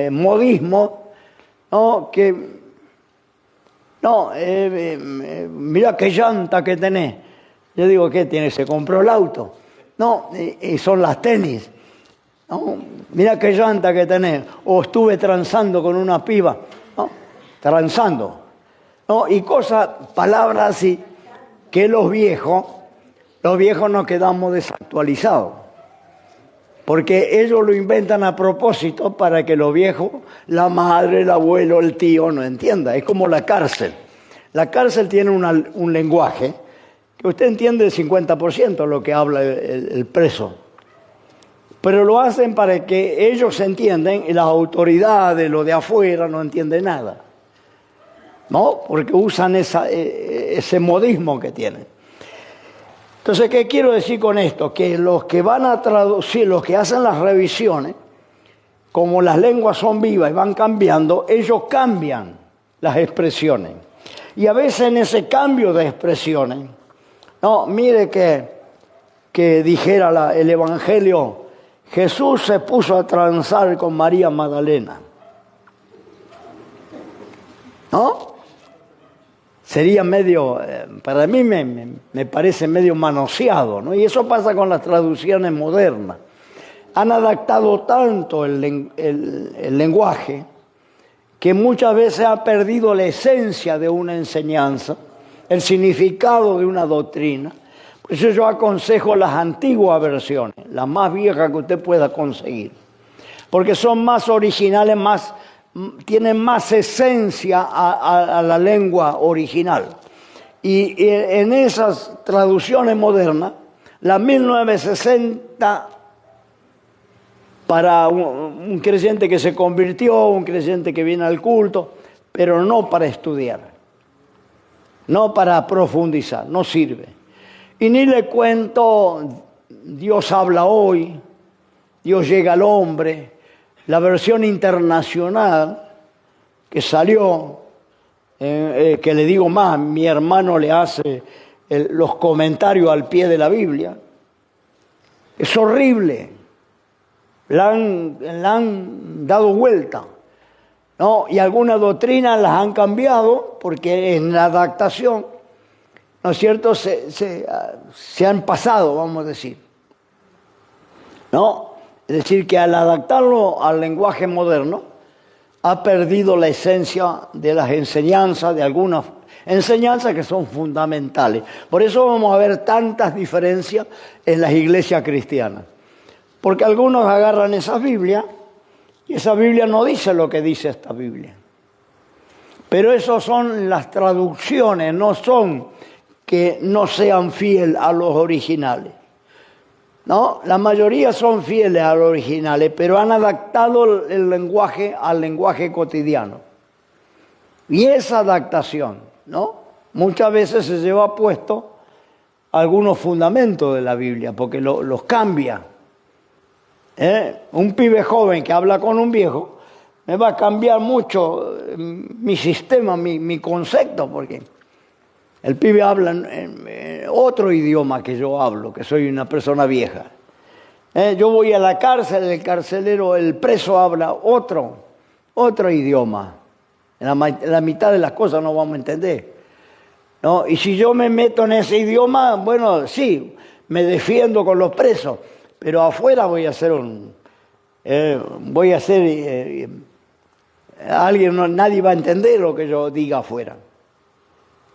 Modismo, ¿no? Que, no, mira qué llanta que tenés. Yo digo, ¿qué tiene? ¿Se compró el auto? No, y son las tenis. ¿No? Mira qué llanta que tenés. O estuve transando con una piba. ¿No? Transando. ¿No? Y cosas, palabras así, que los viejos nos quedamos desactualizados. Porque ellos lo inventan a propósito para que los viejos, la madre, el abuelo, el tío, no entienda. Es como la cárcel. La cárcel tiene un lenguaje que usted entiende el 50% lo que habla el preso. Pero lo hacen para que ellos entiendan y las autoridades, lo de afuera, no entienden nada. ¿No? Porque usan ese modismo que tienen. Entonces, ¿qué quiero decir con esto? Que los que van a traducir, los que hacen las revisiones, como las lenguas son vivas y van cambiando, ellos cambian las expresiones. Y a veces en ese cambio de expresiones, no, mire que dijera el Evangelio, Jesús se puso a transar con María Magdalena. ¿No? Sería medio, para mí me parece medio manoseado, ¿no? Y eso pasa con las traducciones modernas. Han adaptado tanto el lenguaje que muchas veces ha perdido la esencia de una enseñanza, el significado de una doctrina. Por eso yo aconsejo las antiguas versiones, las más viejas que usted pueda conseguir, porque son más originales, tienen más esencia a la lengua original. Y en esas traducciones modernas, la 1960, para un creyente que se convirtió, un creyente que viene al culto, pero no para estudiar, no para profundizar, no sirve. Y ni le cuento, Dios habla hoy, Dios llega al hombre. La versión internacional que salió, que le digo más, mi hermano le hace los comentarios al pie de la Biblia, es horrible. La han dado vuelta, ¿no? Y algunas doctrinas las han cambiado porque en la adaptación, ¿no es cierto?, se han pasado, vamos a decir, ¿no? Es decir, que al adaptarlo al lenguaje moderno, ha perdido la esencia de las enseñanzas, de algunas enseñanzas que son fundamentales. Por eso vamos a ver tantas diferencias en las iglesias cristianas. Porque algunos agarran esa Biblia, y esa Biblia no dice lo que dice esta Biblia. Pero eso son las traducciones, no son que no sean fieles a los originales. ¿No? La mayoría son fieles a los originales, pero han adaptado el lenguaje al lenguaje cotidiano. Y esa adaptación, ¿no?, muchas veces se lleva puesto algunos fundamentos de la Biblia, porque los cambia. Un pibe joven que habla con un viejo, me va a cambiar mucho mi sistema, mi concepto, porque el pibe habla en otro idioma que yo hablo, que soy una persona vieja. Yo voy a la cárcel, el carcelero, el preso habla otro idioma. En la mitad de las cosas no vamos a entender, ¿no? Y si yo me meto en ese idioma, bueno, sí, me defiendo con los presos, pero afuera voy a ser nadie va a entender lo que yo diga afuera.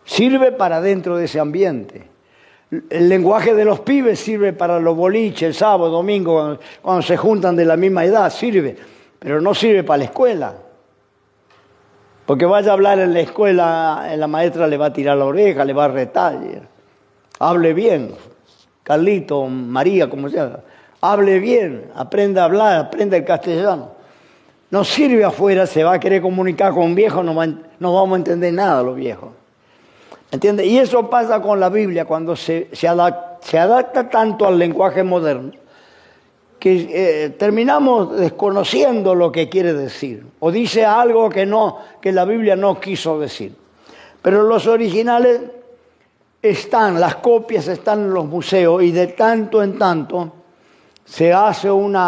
Sirve para dentro de ese ambiente. El lenguaje de los pibes sirve para los boliches, el sábado, domingo, cuando se juntan de la misma edad, sirve. Pero no sirve para la escuela. Porque vaya a hablar en la escuela, la maestra le va a tirar la oreja, le va a retar. Hable bien, Carlito, María, como sea. Hable bien, aprenda a hablar, aprenda el castellano. No sirve afuera, se va a querer comunicar con un viejo, no vamos a entender nada los viejos. ¿Entiendes? Y eso pasa con la Biblia cuando se adapta tanto al lenguaje moderno que terminamos desconociendo lo que quiere decir o dice algo que la Biblia no quiso decir. Pero los originales las copias están en los museos y de tanto en tanto se hace un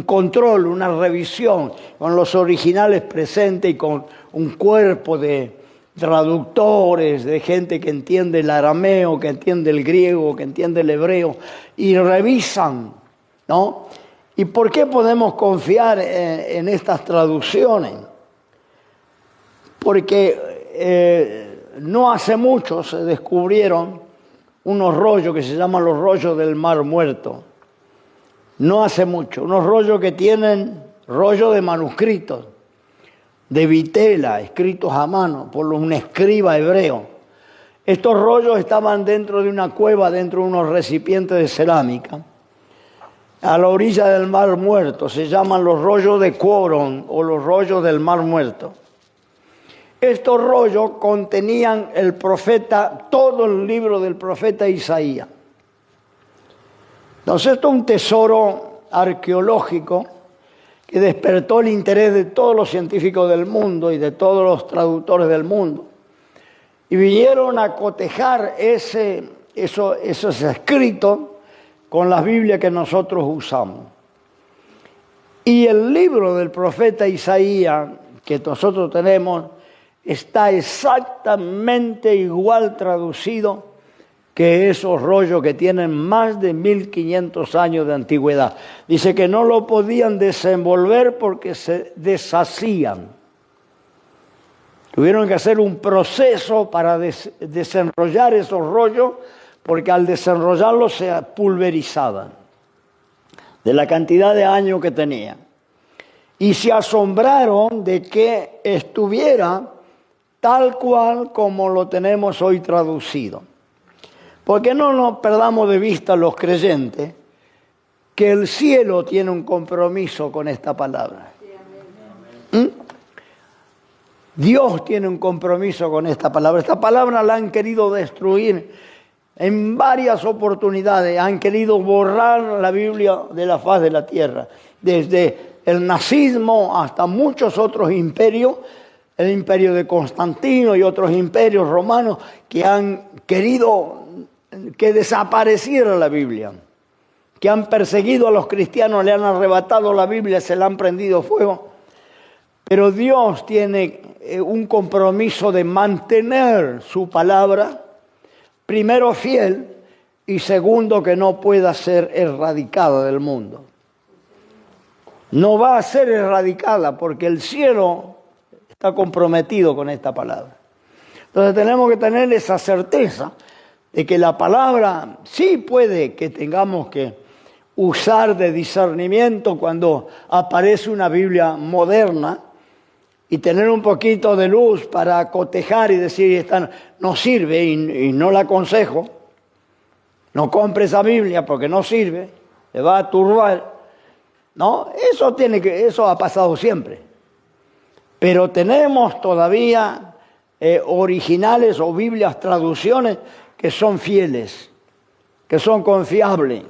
control, una revisión con los originales presentes y con un cuerpo de traductores, de gente que entiende el arameo, que entiende el griego, que entiende el hebreo, y revisan, ¿no? ¿Y por qué podemos confiar en estas traducciones? Porque no hace mucho se descubrieron unos rollos que se llaman los rollos del Mar Muerto, no hace mucho, unos rollos que tienen rollo de manuscritos, de vitela, escritos a mano por un escriba hebreo. Estos rollos estaban dentro de una cueva, dentro de unos recipientes de cerámica, a la orilla del Mar Muerto. Se llaman los rollos de Quorón o los rollos del Mar Muerto. Estos rollos contenían el profeta, todo el libro del profeta Isaías. Entonces esto es un tesoro arqueológico que despertó el interés de todos los científicos del mundo y de todos los traductores del mundo. Y vinieron a cotejar esos escritos con las Biblias que nosotros usamos. Y el libro del profeta Isaías que nosotros tenemos está exactamente igual traducido que esos rollos que tienen más de 1500 años de antigüedad. Dice que no lo podían desenvolver porque se deshacían. Tuvieron que hacer un proceso para desenrollar esos rollos, porque al desenrollarlos se pulverizaban de la cantidad de años que tenían. Y se asombraron de que estuviera tal cual como lo tenemos hoy traducido. Porque no nos perdamos de vista los creyentes que el cielo tiene un compromiso con esta palabra. Dios tiene un compromiso con esta palabra. Esta palabra la han querido destruir en varias oportunidades. Han querido borrar la Biblia de la faz de la tierra. Desde el nazismo hasta muchos otros imperios, el imperio de Constantino y otros imperios romanos que han querido que desapareciera la Biblia, que han perseguido a los cristianos, le han arrebatado la Biblia, se la han prendido fuego. Pero Dios tiene un compromiso de mantener su palabra, primero fiel y segundo que no pueda ser erradicada del mundo. No va a ser erradicada porque el cielo está comprometido con esta palabra. Entonces tenemos que tener esa certeza de que la palabra sí puede que tengamos que usar de discernimiento cuando aparece una Biblia moderna y tener un poquito de luz para cotejar y decir, esta no sirve y no la aconsejo. No compre esa Biblia porque no sirve, le va a turbar. No, eso ha pasado siempre. Pero tenemos todavía originales o Biblias, traducciones que son fieles, que son confiables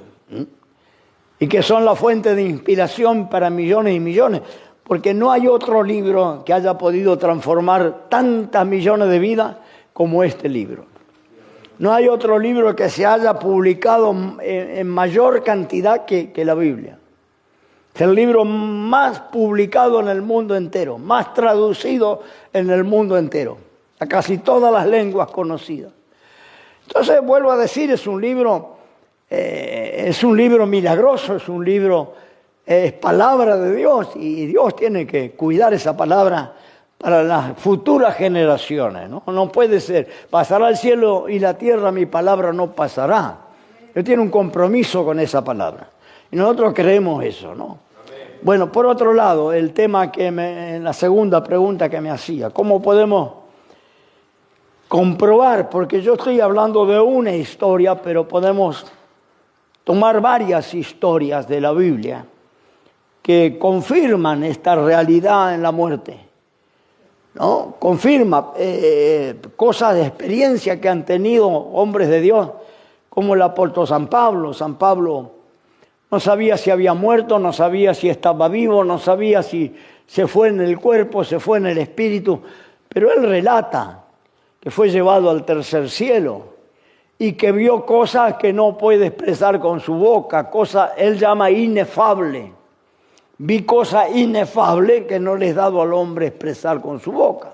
y que son la fuente de inspiración para millones y millones, porque no hay otro libro que haya podido transformar tantas millones de vidas como este libro. No hay otro libro que se haya publicado en mayor cantidad que la Biblia. Es el libro más publicado en el mundo entero, más traducido en el mundo entero, a casi todas las lenguas conocidas. Entonces, vuelvo a decir, es un libro milagroso, es palabra de Dios y Dios tiene que cuidar esa palabra para las futuras generaciones, ¿no? No puede ser, pasará el cielo y la tierra, mi palabra no pasará. Dios tiene un compromiso con esa palabra y nosotros creemos eso, ¿no? Bueno, por otro lado, el tema en la segunda pregunta que me hacía, ¿cómo podemos comprobar? Porque yo estoy hablando de una historia, pero podemos tomar varias historias de la Biblia que confirman esta realidad en la muerte, ¿no? Confirma cosas de experiencia que han tenido hombres de Dios, como el apóstol San Pablo. San Pablo no sabía si había muerto, no sabía si estaba vivo, no sabía si se fue en el cuerpo, se fue en el espíritu, pero él relata que fue llevado al tercer cielo y que vio cosas que no puede expresar con su boca, cosas él llama inefable. Vi cosas inefables que no les he dado al hombre expresar con su boca.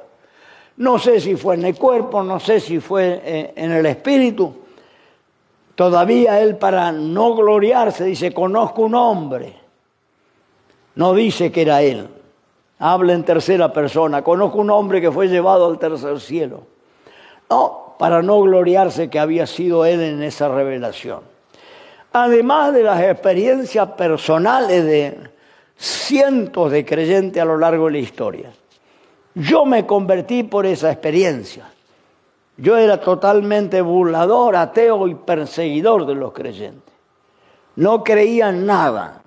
No sé si fue en el cuerpo, no sé si fue en el espíritu. Todavía él, para no gloriarse, dice, conozco un hombre. No dice que era él. Habla en tercera persona. Conozco un hombre que fue llevado al tercer cielo. No, para no gloriarse que había sido él en esa revelación. además de las experiencias personales de cientos de creyentes a lo largo de la historia. Yo me convertí por esa experiencia. Yo era totalmente burlador, ateo y perseguidor de los creyentes. No creía en nada.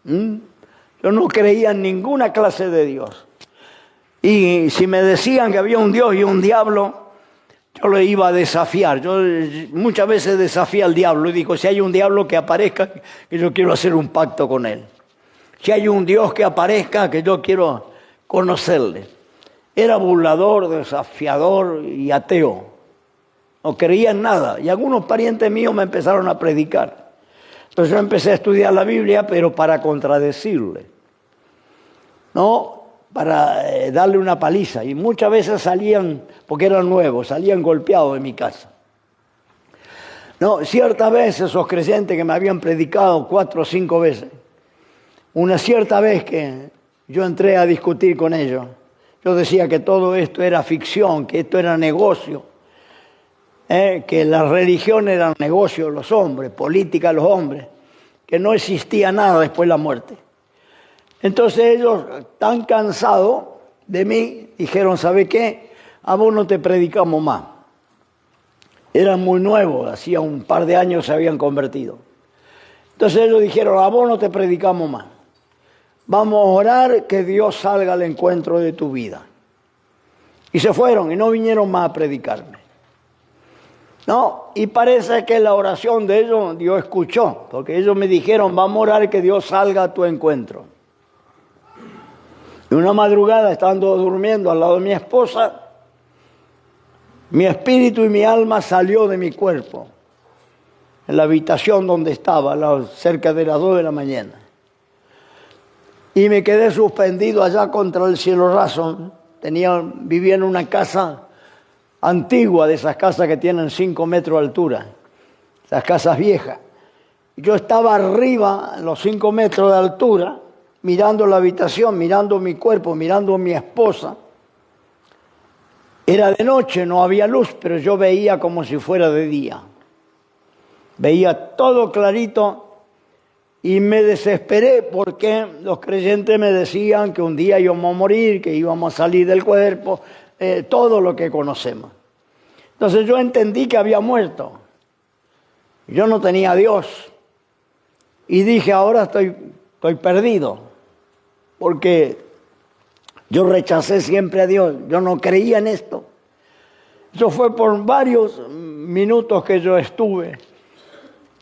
Yo no creía en ninguna clase de Dios. Y si me decían que había un Dios y un diablo, yo lo iba a desafiar. Yo muchas veces desafía al diablo y digo, si hay un diablo que aparezca, que yo quiero hacer un pacto con él. Si hay un Dios que aparezca, que yo quiero conocerle. Era burlador, desafiador y ateo. No creía en nada. Y algunos parientes míos me empezaron a predicar. Entonces yo empecé a estudiar la Biblia, pero para contradecirle. No, para darle una paliza. Y muchas veces salían, porque eran nuevos, salían golpeados de mi casa. No, ciertas veces esos creyentes que me habían predicado 4 o 5 veces, una cierta vez que yo entré a discutir con ellos, yo decía que todo esto era ficción, que esto era negocio, que la religión era un negocio de los hombres, política de los hombres, que no existía nada después de la muerte. Entonces ellos, tan cansados de mí, dijeron, ¿sabe qué? A vos no te predicamos más. Eran muy nuevos, hacía un par de años se habían convertido. Entonces ellos dijeron, a vos no te predicamos más. Vamos a orar que Dios salga al encuentro de tu vida. Y se fueron y no vinieron más a predicarme. No, y parece que la oración de ellos Dios escuchó, porque ellos me dijeron, vamos a orar que Dios salga a tu encuentro. Y una madrugada, estando durmiendo al lado de mi esposa, mi espíritu y mi alma salió de mi cuerpo, en la habitación donde estaba, cerca de las 2 de la mañana. Y me quedé suspendido allá contra el cielo raso. Vivía en una casa antigua, de esas casas que tienen 5 metros de altura, esas casas viejas. Yo estaba arriba, en los 5 metros de altura, mirando la habitación, mirando mi cuerpo, mirando a mi esposa. Era de noche, no había luz, pero yo veía como si fuera de día. Veía todo clarito. Y me desesperé porque los creyentes me decían que un día íbamos a morir, que íbamos a salir del cuerpo, todo lo que conocemos. Entonces yo entendí que había muerto. Yo no tenía a Dios. Y dije, ahora estoy perdido. Porque yo rechacé siempre a Dios. Yo no creía en esto. Eso fue por varios minutos que yo estuve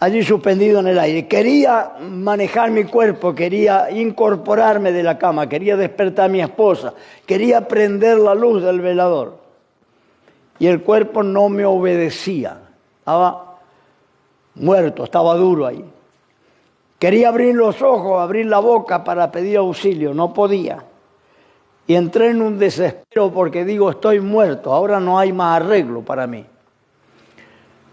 allí suspendido en el aire. Quería manejar mi cuerpo, quería incorporarme de la cama, quería despertar a mi esposa, quería prender la luz del velador. Y el cuerpo no me obedecía. Estaba muerto, estaba duro ahí. Quería abrir los ojos, abrir la boca para pedir auxilio, no podía. Y entré en un desespero porque digo, estoy muerto, ahora no hay más arreglo para mí.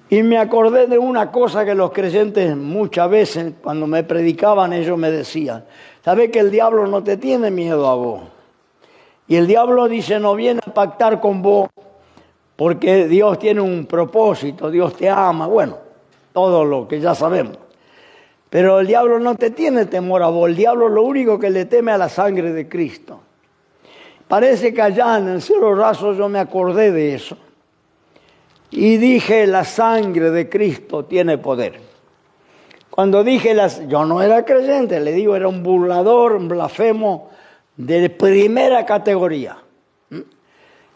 Y me acordé de una cosa que los creyentes muchas veces, cuando me predicaban, ellos me decían, ¿sabes que el diablo no te tiene miedo a vos? Y el diablo dice, no viene a pactar con vos porque Dios tiene un propósito, Dios te ama, bueno, todo lo que ya sabemos. Pero el diablo no te tiene temor a vos, el diablo lo único que le teme a la sangre de Cristo. Parece que allá en el cielo raso yo me acordé de eso. Y dije, la sangre de Cristo tiene poder. Cuando dije, yo no era creyente, le digo, era un burlador, un blasfemo de primera categoría.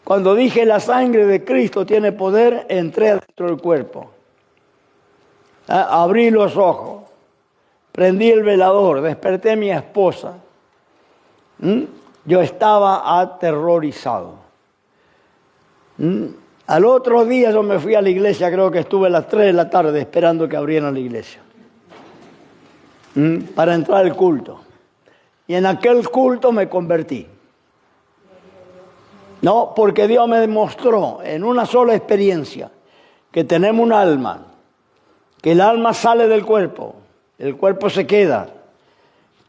Cuando dije, la sangre de Cristo tiene poder, entré dentro del cuerpo. Abrí los ojos, prendí el velador, desperté a mi esposa. Yo estaba aterrorizado. Al otro día yo me fui a la iglesia, creo que estuve a las 3 de la tarde esperando que abrieran la iglesia para entrar al culto. Y en aquel culto me convertí. No, porque Dios me demostró en una sola experiencia que tenemos un alma, que el alma sale del cuerpo, el cuerpo se queda,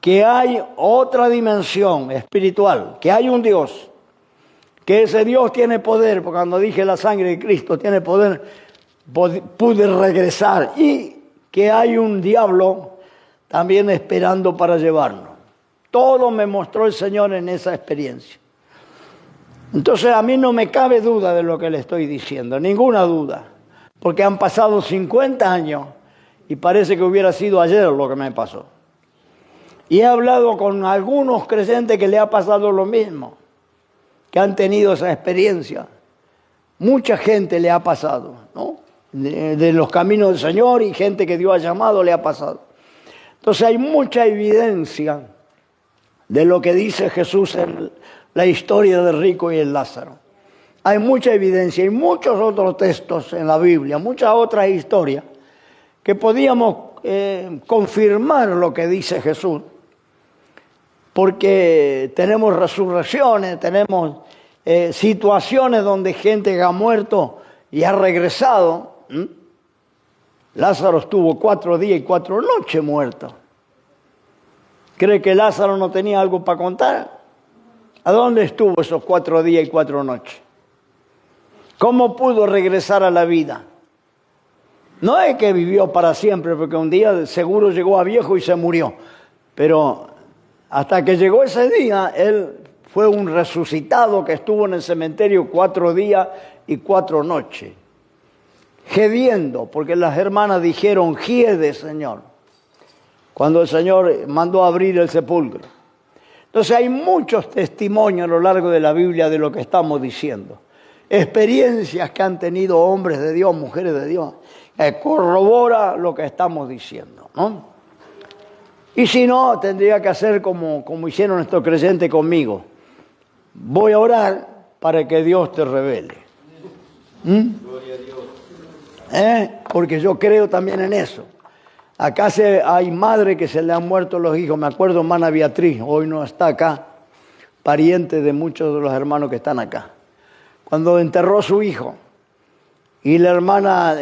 que hay otra dimensión espiritual, que hay un Dios, que ese Dios tiene poder, porque cuando dije la sangre de Cristo tiene poder, pude regresar y que hay un diablo también esperando para llevarnos. Todo me mostró el Señor en esa experiencia. Entonces a mí no me cabe duda de lo que le estoy diciendo, ninguna duda, porque han pasado 50 años y parece que hubiera sido ayer lo que me pasó. Y he hablado con algunos creyentes que le ha pasado lo mismo, que han tenido esa experiencia. Mucha gente le ha pasado, ¿no? De los caminos del Señor, y gente que Dios ha llamado le ha pasado. Entonces hay mucha evidencia de lo que dice Jesús en la historia del rico y el Lázaro. Hay mucha evidencia y muchos otros textos en la Biblia, muchas otras historias que podíamos confirmar lo que dice Jesús, porque tenemos resurrecciones, tenemos situaciones donde gente que ha muerto y ha regresado. Lázaro estuvo 4 días y 4 noches muerto. ¿Cree que Lázaro no tenía algo para contar? ¿A dónde estuvo esos 4 días y 4 noches? ¿Cómo pudo regresar a la vida? No es que vivió para siempre, porque un día seguro llegó a viejo y se murió. Pero hasta que llegó ese día, él fue un resucitado que estuvo en el cementerio 4 días y 4 noches. Gediendo, porque las hermanas dijeron, giede, Señor, cuando el Señor mandó abrir el sepulcro. Entonces hay muchos testimonios a lo largo de la Biblia de lo que estamos diciendo. Experiencias que han tenido hombres de Dios, mujeres de Dios, que corrobora lo que estamos diciendo, ¿no? Y si no, tendría que hacer como hicieron estos creyentes conmigo. Voy a orar para que Dios te revele. Gloria a Dios. Porque yo creo también en eso. Acá hay madres que se le han muerto los hijos. Me acuerdo, hermana Beatriz, hoy no está acá, pariente de muchos de los hermanos que están acá. Cuando enterró a su hijo, y la hermana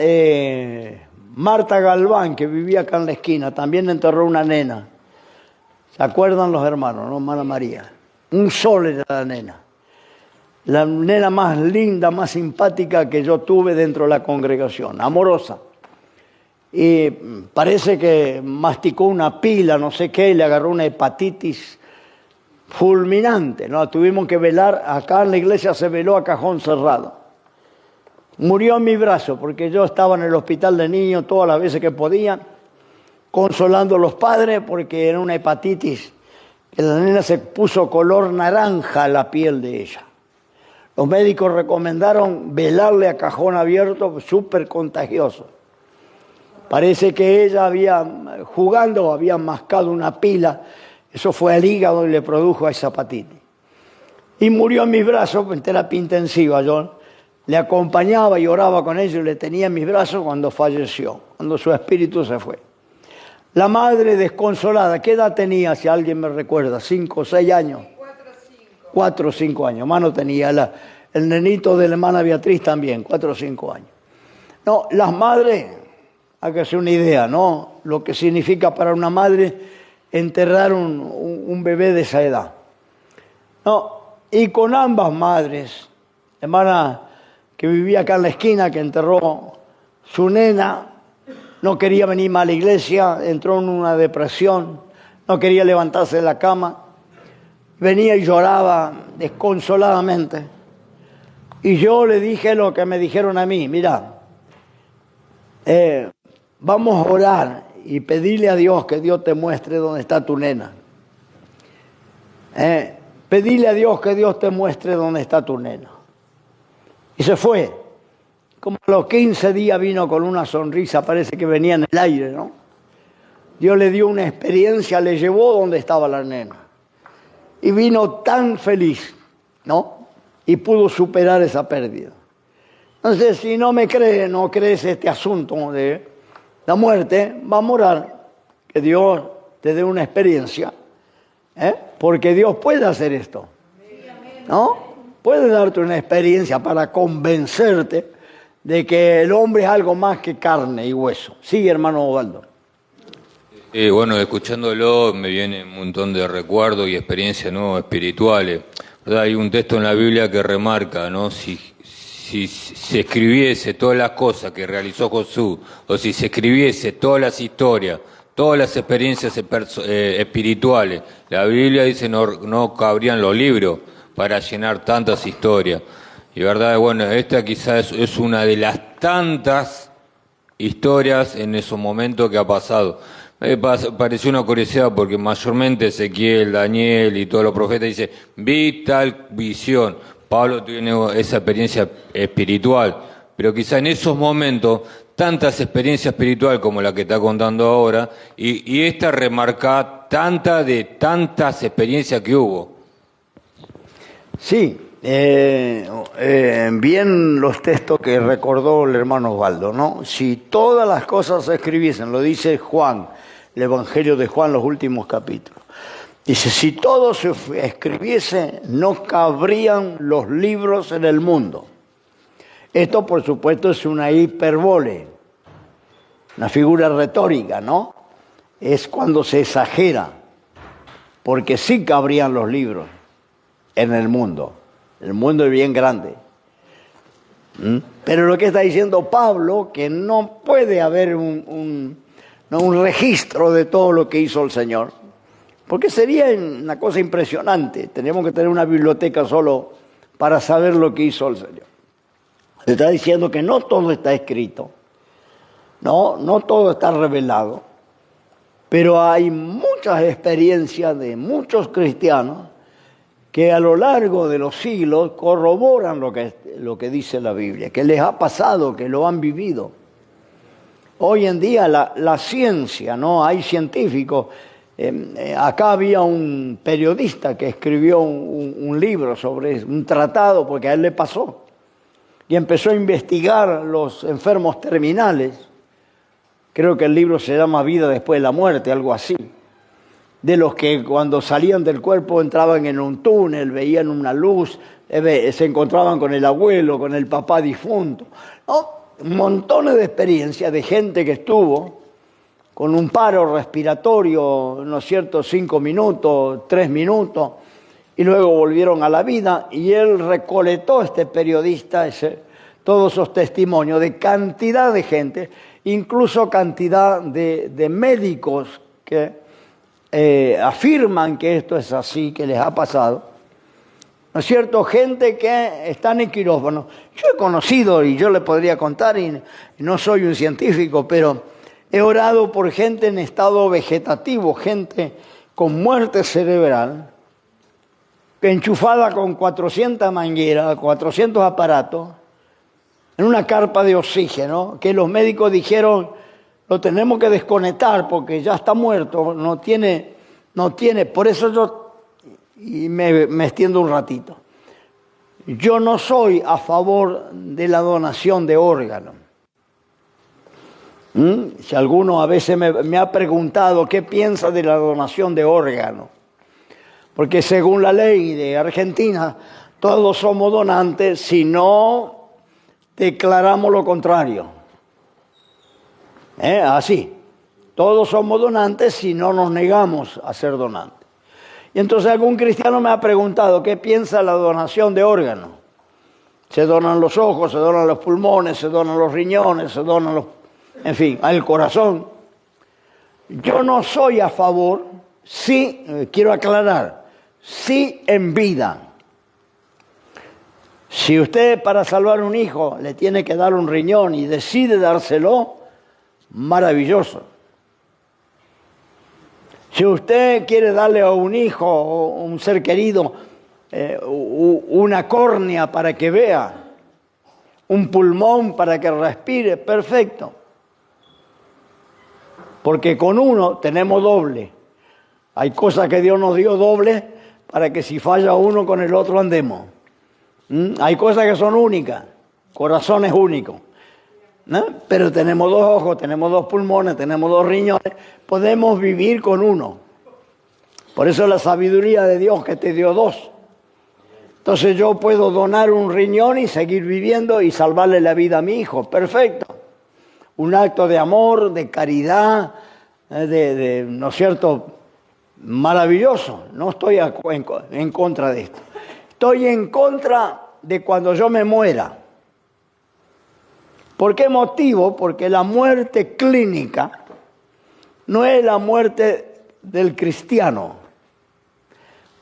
Marta Galván, que vivía acá en la esquina, también enterró una nena. ¿Se acuerdan los hermanos, no, hermana María? Un sol era la nena. La nena más linda, más simpática que yo tuve dentro de la congregación, amorosa. Y parece que masticó una pila, no sé qué, y le agarró una hepatitis fulminante, ¿no? Tuvimos que velar, acá en la iglesia se veló a cajón cerrado. Murió en mi brazo, porque yo estaba en el hospital de niños todas las veces que podía, consolando a los padres, porque era una hepatitis, que la nena se puso color naranja la piel de ella. Los médicos recomendaron velarle a cajón abierto, súper contagioso. Parece que ella jugando, había mascado una pila, eso fue al hígado y le produjo esa hepatitis. Y murió en mis brazos en terapia intensiva. Yo le acompañaba y oraba con ella y le tenía en mis brazos cuando falleció, cuando su espíritu se fue. La madre desconsolada, ¿qué edad tenía, si alguien me recuerda? 5 o 6 años. 4 o 5 años. Hermano tenía el nenito de la hermana Beatriz también, 4 o 5 años. No, las madres, hay que hacer una idea, ¿no? Lo que significa para una madre enterrar un bebé de esa edad. No, y con ambas madres, hermana que vivía acá en la esquina, que enterró su nena, no quería venir más a la iglesia, entró en una depresión, no quería levantarse de la cama, venía y lloraba desconsoladamente. Y yo le dije lo que me dijeron a mí, mira, vamos a orar y pedirle a Dios que Dios te muestre dónde está tu nena. Pedirle a Dios que Dios te muestre dónde está tu nena. Y se fue. Como a los 15 días vino con una sonrisa, parece que venía en el aire, ¿no? Dios le dio una experiencia, le llevó donde estaba la nena. Y vino tan feliz, ¿no? Y pudo superar esa pérdida. Entonces, si no me crees, no crees este asunto de la muerte, vamos a orar que Dios te dé una experiencia, porque Dios puede hacer esto, ¿no? Puede darte una experiencia para convencerte de que el hombre es algo más que carne y hueso. Sí, hermano Osvaldo. Bueno, escuchándolo me viene un montón de recuerdos y experiencias, ¿no?, espirituales. ¿Verdad? Hay un texto en la Biblia que remarca, ¿no?, si si se escribiese todas las cosas que realizó Jesús, o si se escribiese todas las historias, todas las experiencias espirituales, la Biblia dice no cabrían los libros para llenar tantas historias. Y verdad, bueno, esta quizás es una de las tantas historias en esos momentos que ha pasado. Me pareció una curiosidad porque mayormente Ezequiel, Daniel y todos los profetas dicen, vi tal visión. Pablo tiene esa experiencia espiritual, pero quizá en esos momentos, tantas experiencias espirituales como la que está contando ahora, y esta remarca tantas experiencias que hubo. Sí, bien los textos que recordó el hermano Osvaldo, ¿no? Si todas las cosas se escribiesen, lo dice Juan, el Evangelio de Juan, los últimos capítulos. Dice, si todo se escribiese, no cabrían los libros en el mundo. Esto, por supuesto, es una hipérbole, una figura retórica, ¿no? Es cuando se exagera, porque sí cabrían los libros en el mundo. El mundo es bien grande. Pero lo que está diciendo Pablo, que no puede haber un registro de todo lo que hizo el Señor, porque sería una cosa impresionante. Tenemos que tener una biblioteca solo para saber lo que hizo el Señor. Se está diciendo que no todo está escrito, no todo está revelado, pero hay muchas experiencias de muchos cristianos que a lo largo de los siglos corroboran lo que dice la Biblia, que les ha pasado, que lo han vivido. Hoy en día la ciencia, ¿no? Hay científicos. Acá había un periodista que escribió un libro sobre un tratado, porque a él le pasó, y empezó a investigar los enfermos terminales. Creo que el libro se llama Vida después de la muerte, algo así. De los que cuando salían del cuerpo entraban en un túnel, veían una luz, se encontraban con el abuelo, con el papá difunto, ¿no? Montones de experiencias de gente que estuvo con un paro respiratorio, ¿no es cierto?, 5 minutos, 3 minutos, y luego volvieron a la vida, y él recolectó, este periodista, todos esos testimonios de cantidad de gente, incluso cantidad de médicos que afirman que esto es así, que les ha pasado. ¿No es cierto? Gente que están en quirófano. Yo he conocido, y yo le podría contar, y no soy un científico, pero he orado por gente en estado vegetativo, gente con muerte cerebral, enchufada con 400 mangueras, 400 aparatos, en una carpa de oxígeno, que los médicos dijeron, lo tenemos que desconectar porque ya está muerto, no tiene, por eso yo, y me extiendo un ratito, yo no soy a favor de la donación de órganos. Si alguno a veces me ha preguntado qué piensa de la donación de órganos, porque según la ley de Argentina, todos somos donantes si no declaramos lo contrario. Así, todos somos donantes si no nos negamos a ser donantes. Y entonces algún cristiano me ha preguntado qué piensa de la donación de órganos. Se donan los ojos, se donan los pulmones, se donan los riñones, se donan en fin, al corazón. Yo no soy a favor, sí, quiero aclarar, sí en vida. Si usted para salvar un hijo le tiene que dar un riñón y decide dárselo, maravilloso. Si usted quiere darle a un hijo o un ser querido una córnea para que vea, un pulmón para que respire, perfecto. Porque con uno tenemos doble. Hay cosas que Dios nos dio doble para que si falla uno con el otro andemos. Hay cosas que son únicas, corazones únicos. ¿No? Pero tenemos 2 ojos, tenemos 2 pulmones, tenemos 2 riñones, podemos vivir con uno. Por eso la sabiduría de Dios que te dio 2. Entonces yo puedo donar un riñón y seguir viviendo y salvarle la vida a mi hijo. Perfecto. Un acto de amor, de caridad, ¿no es cierto? Maravilloso. No estoy en contra de esto. Estoy en contra de cuando yo me muera. ¿Por qué motivo? Porque la muerte clínica no es la muerte del cristiano.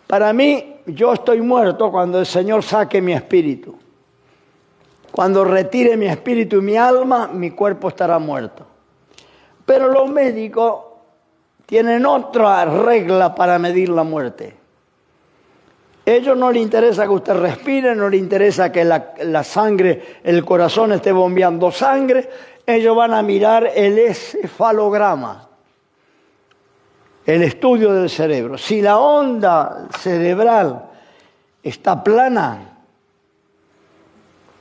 Para mí, yo estoy muerto cuando el Señor saque mi espíritu. Cuando retire mi espíritu y mi alma, mi cuerpo estará muerto. Pero los médicos tienen otra regla para medir la muerte. A ellos no les interesa que usted respire, no les interesa que la sangre, el corazón esté bombeando sangre. Ellos van a mirar el encefalograma, el estudio del cerebro. Si la onda cerebral está plana,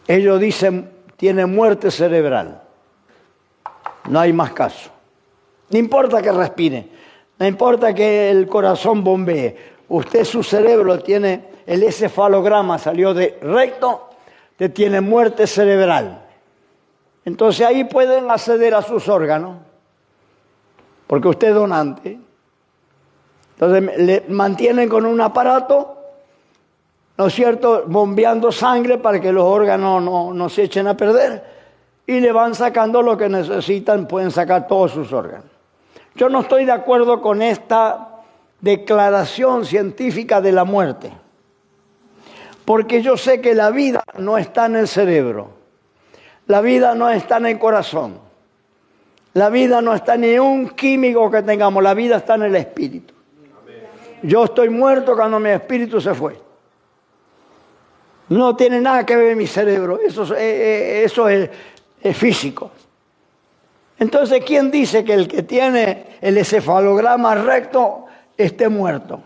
ellos dicen, tiene muerte cerebral. No hay más caso. No importa que respire, no importa que el corazón bombee. Usted, su cerebro tiene, el encefalograma salió de recto, usted tiene muerte cerebral. Entonces ahí pueden acceder a sus órganos, porque usted es donante. Entonces le mantienen con un aparato, ¿no es cierto?, bombeando sangre para que los órganos no se echen a perder, y le van sacando lo que necesitan, pueden sacar todos sus órganos. Yo no estoy de acuerdo con esta declaración científica de la muerte, porque yo sé que la vida no está en el cerebro, la vida no está en el corazón, la vida no está ni en un químico que tengamos, la vida está en el espíritu. Yo estoy muerto cuando mi espíritu se fue. No tiene nada que ver mi cerebro, eso es físico. Entonces, ¿quién dice que el que tiene el encefalograma recto esté muerto?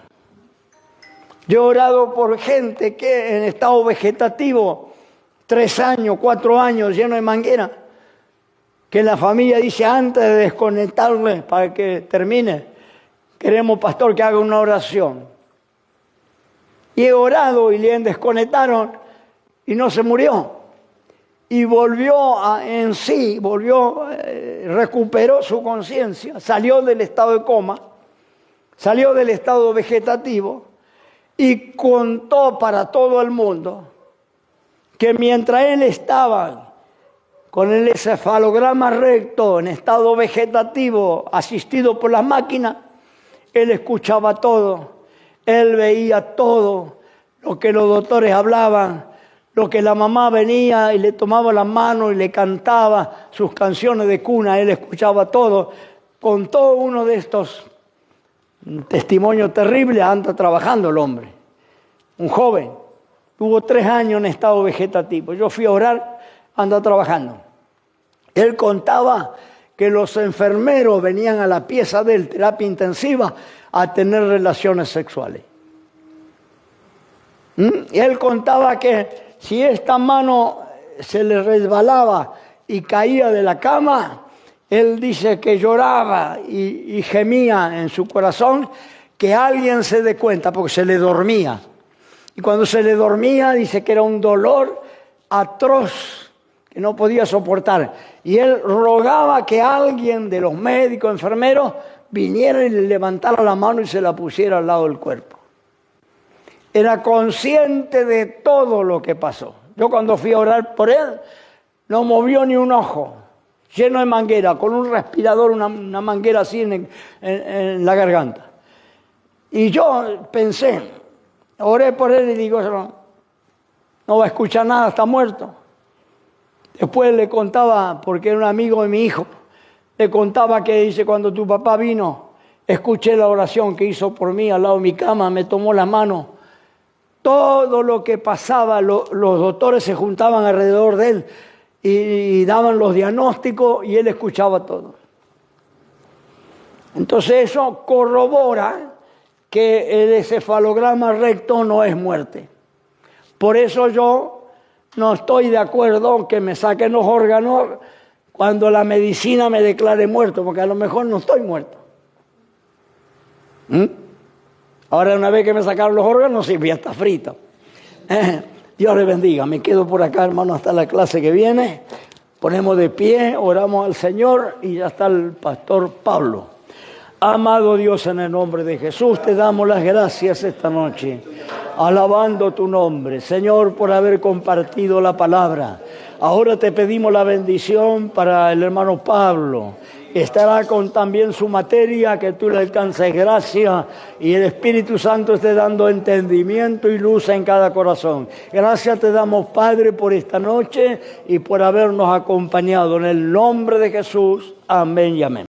Yo he orado por gente que en estado vegetativo, 3 años, 4 años, lleno de manguera, que la familia dice antes de desconectarle para que termine, queremos, pastor, que haga una oración. Y he orado y le desconectaron y no se murió. Y volvió en sí, recuperó su conciencia, salió del estado de coma, salió del estado vegetativo y contó para todo el mundo que mientras él estaba con el encefalograma recto en estado vegetativo, asistido por las máquinas, él escuchaba todo, él veía todo lo que los doctores hablaban, lo que la mamá venía y le tomaba la mano y le cantaba sus canciones de cuna, él escuchaba todo. Contó uno de estos testimonios terribles, anda trabajando el hombre, un joven, tuvo 3 años en estado vegetativo. Yo fui a orar, anda trabajando. Él contaba que los enfermeros venían a la pieza de él, terapia intensiva, a tener relaciones sexuales. Y él contaba que si esta mano se le resbalaba y caía de la cama, él dice que lloraba y gemía en su corazón que alguien se dé cuenta porque se le dormía. Y cuando se le dormía dice que era un dolor atroz que no podía soportar. Y él rogaba que alguien de los médicos, enfermeros, viniera y le levantara la mano y se la pusiera al lado del cuerpo. Era consciente de todo lo que pasó. Yo cuando fui a orar por él, no movió ni un ojo, lleno de manguera, con un respirador, una manguera así en la garganta. Y yo pensé, oré por él y digo, no va a escuchar nada, está muerto. Después le contaba, porque era un amigo de mi hijo, le contaba que dice, cuando tu papá vino, escuché la oración que hizo por mí al lado de mi cama, me tomó la mano. Todo lo que pasaba, los doctores se juntaban alrededor de él y daban los diagnósticos y él escuchaba todo. Entonces eso corrobora que el encefalograma recto no es muerte. Por eso yo no estoy de acuerdo en que me saquen los órganos cuando la medicina me declare muerto, porque a lo mejor no estoy muerto. Ahora, una vez que me sacaron los órganos, sí, ya está frito. Dios le bendiga. Me quedo por acá, hermano, hasta la clase que viene. Ponemos de pie, oramos al Señor y ya está el pastor Pablo. Amado Dios, en el nombre de Jesús, te damos las gracias esta noche, alabando tu nombre, Señor, por haber compartido la palabra. Ahora te pedimos la bendición para el hermano Pablo. Estará con también su materia, que tú le alcances gracia y el Espíritu Santo esté dando entendimiento y luz en cada corazón. Gracias te damos, Padre, por esta noche y por habernos acompañado. En el nombre de Jesús, amén y amén.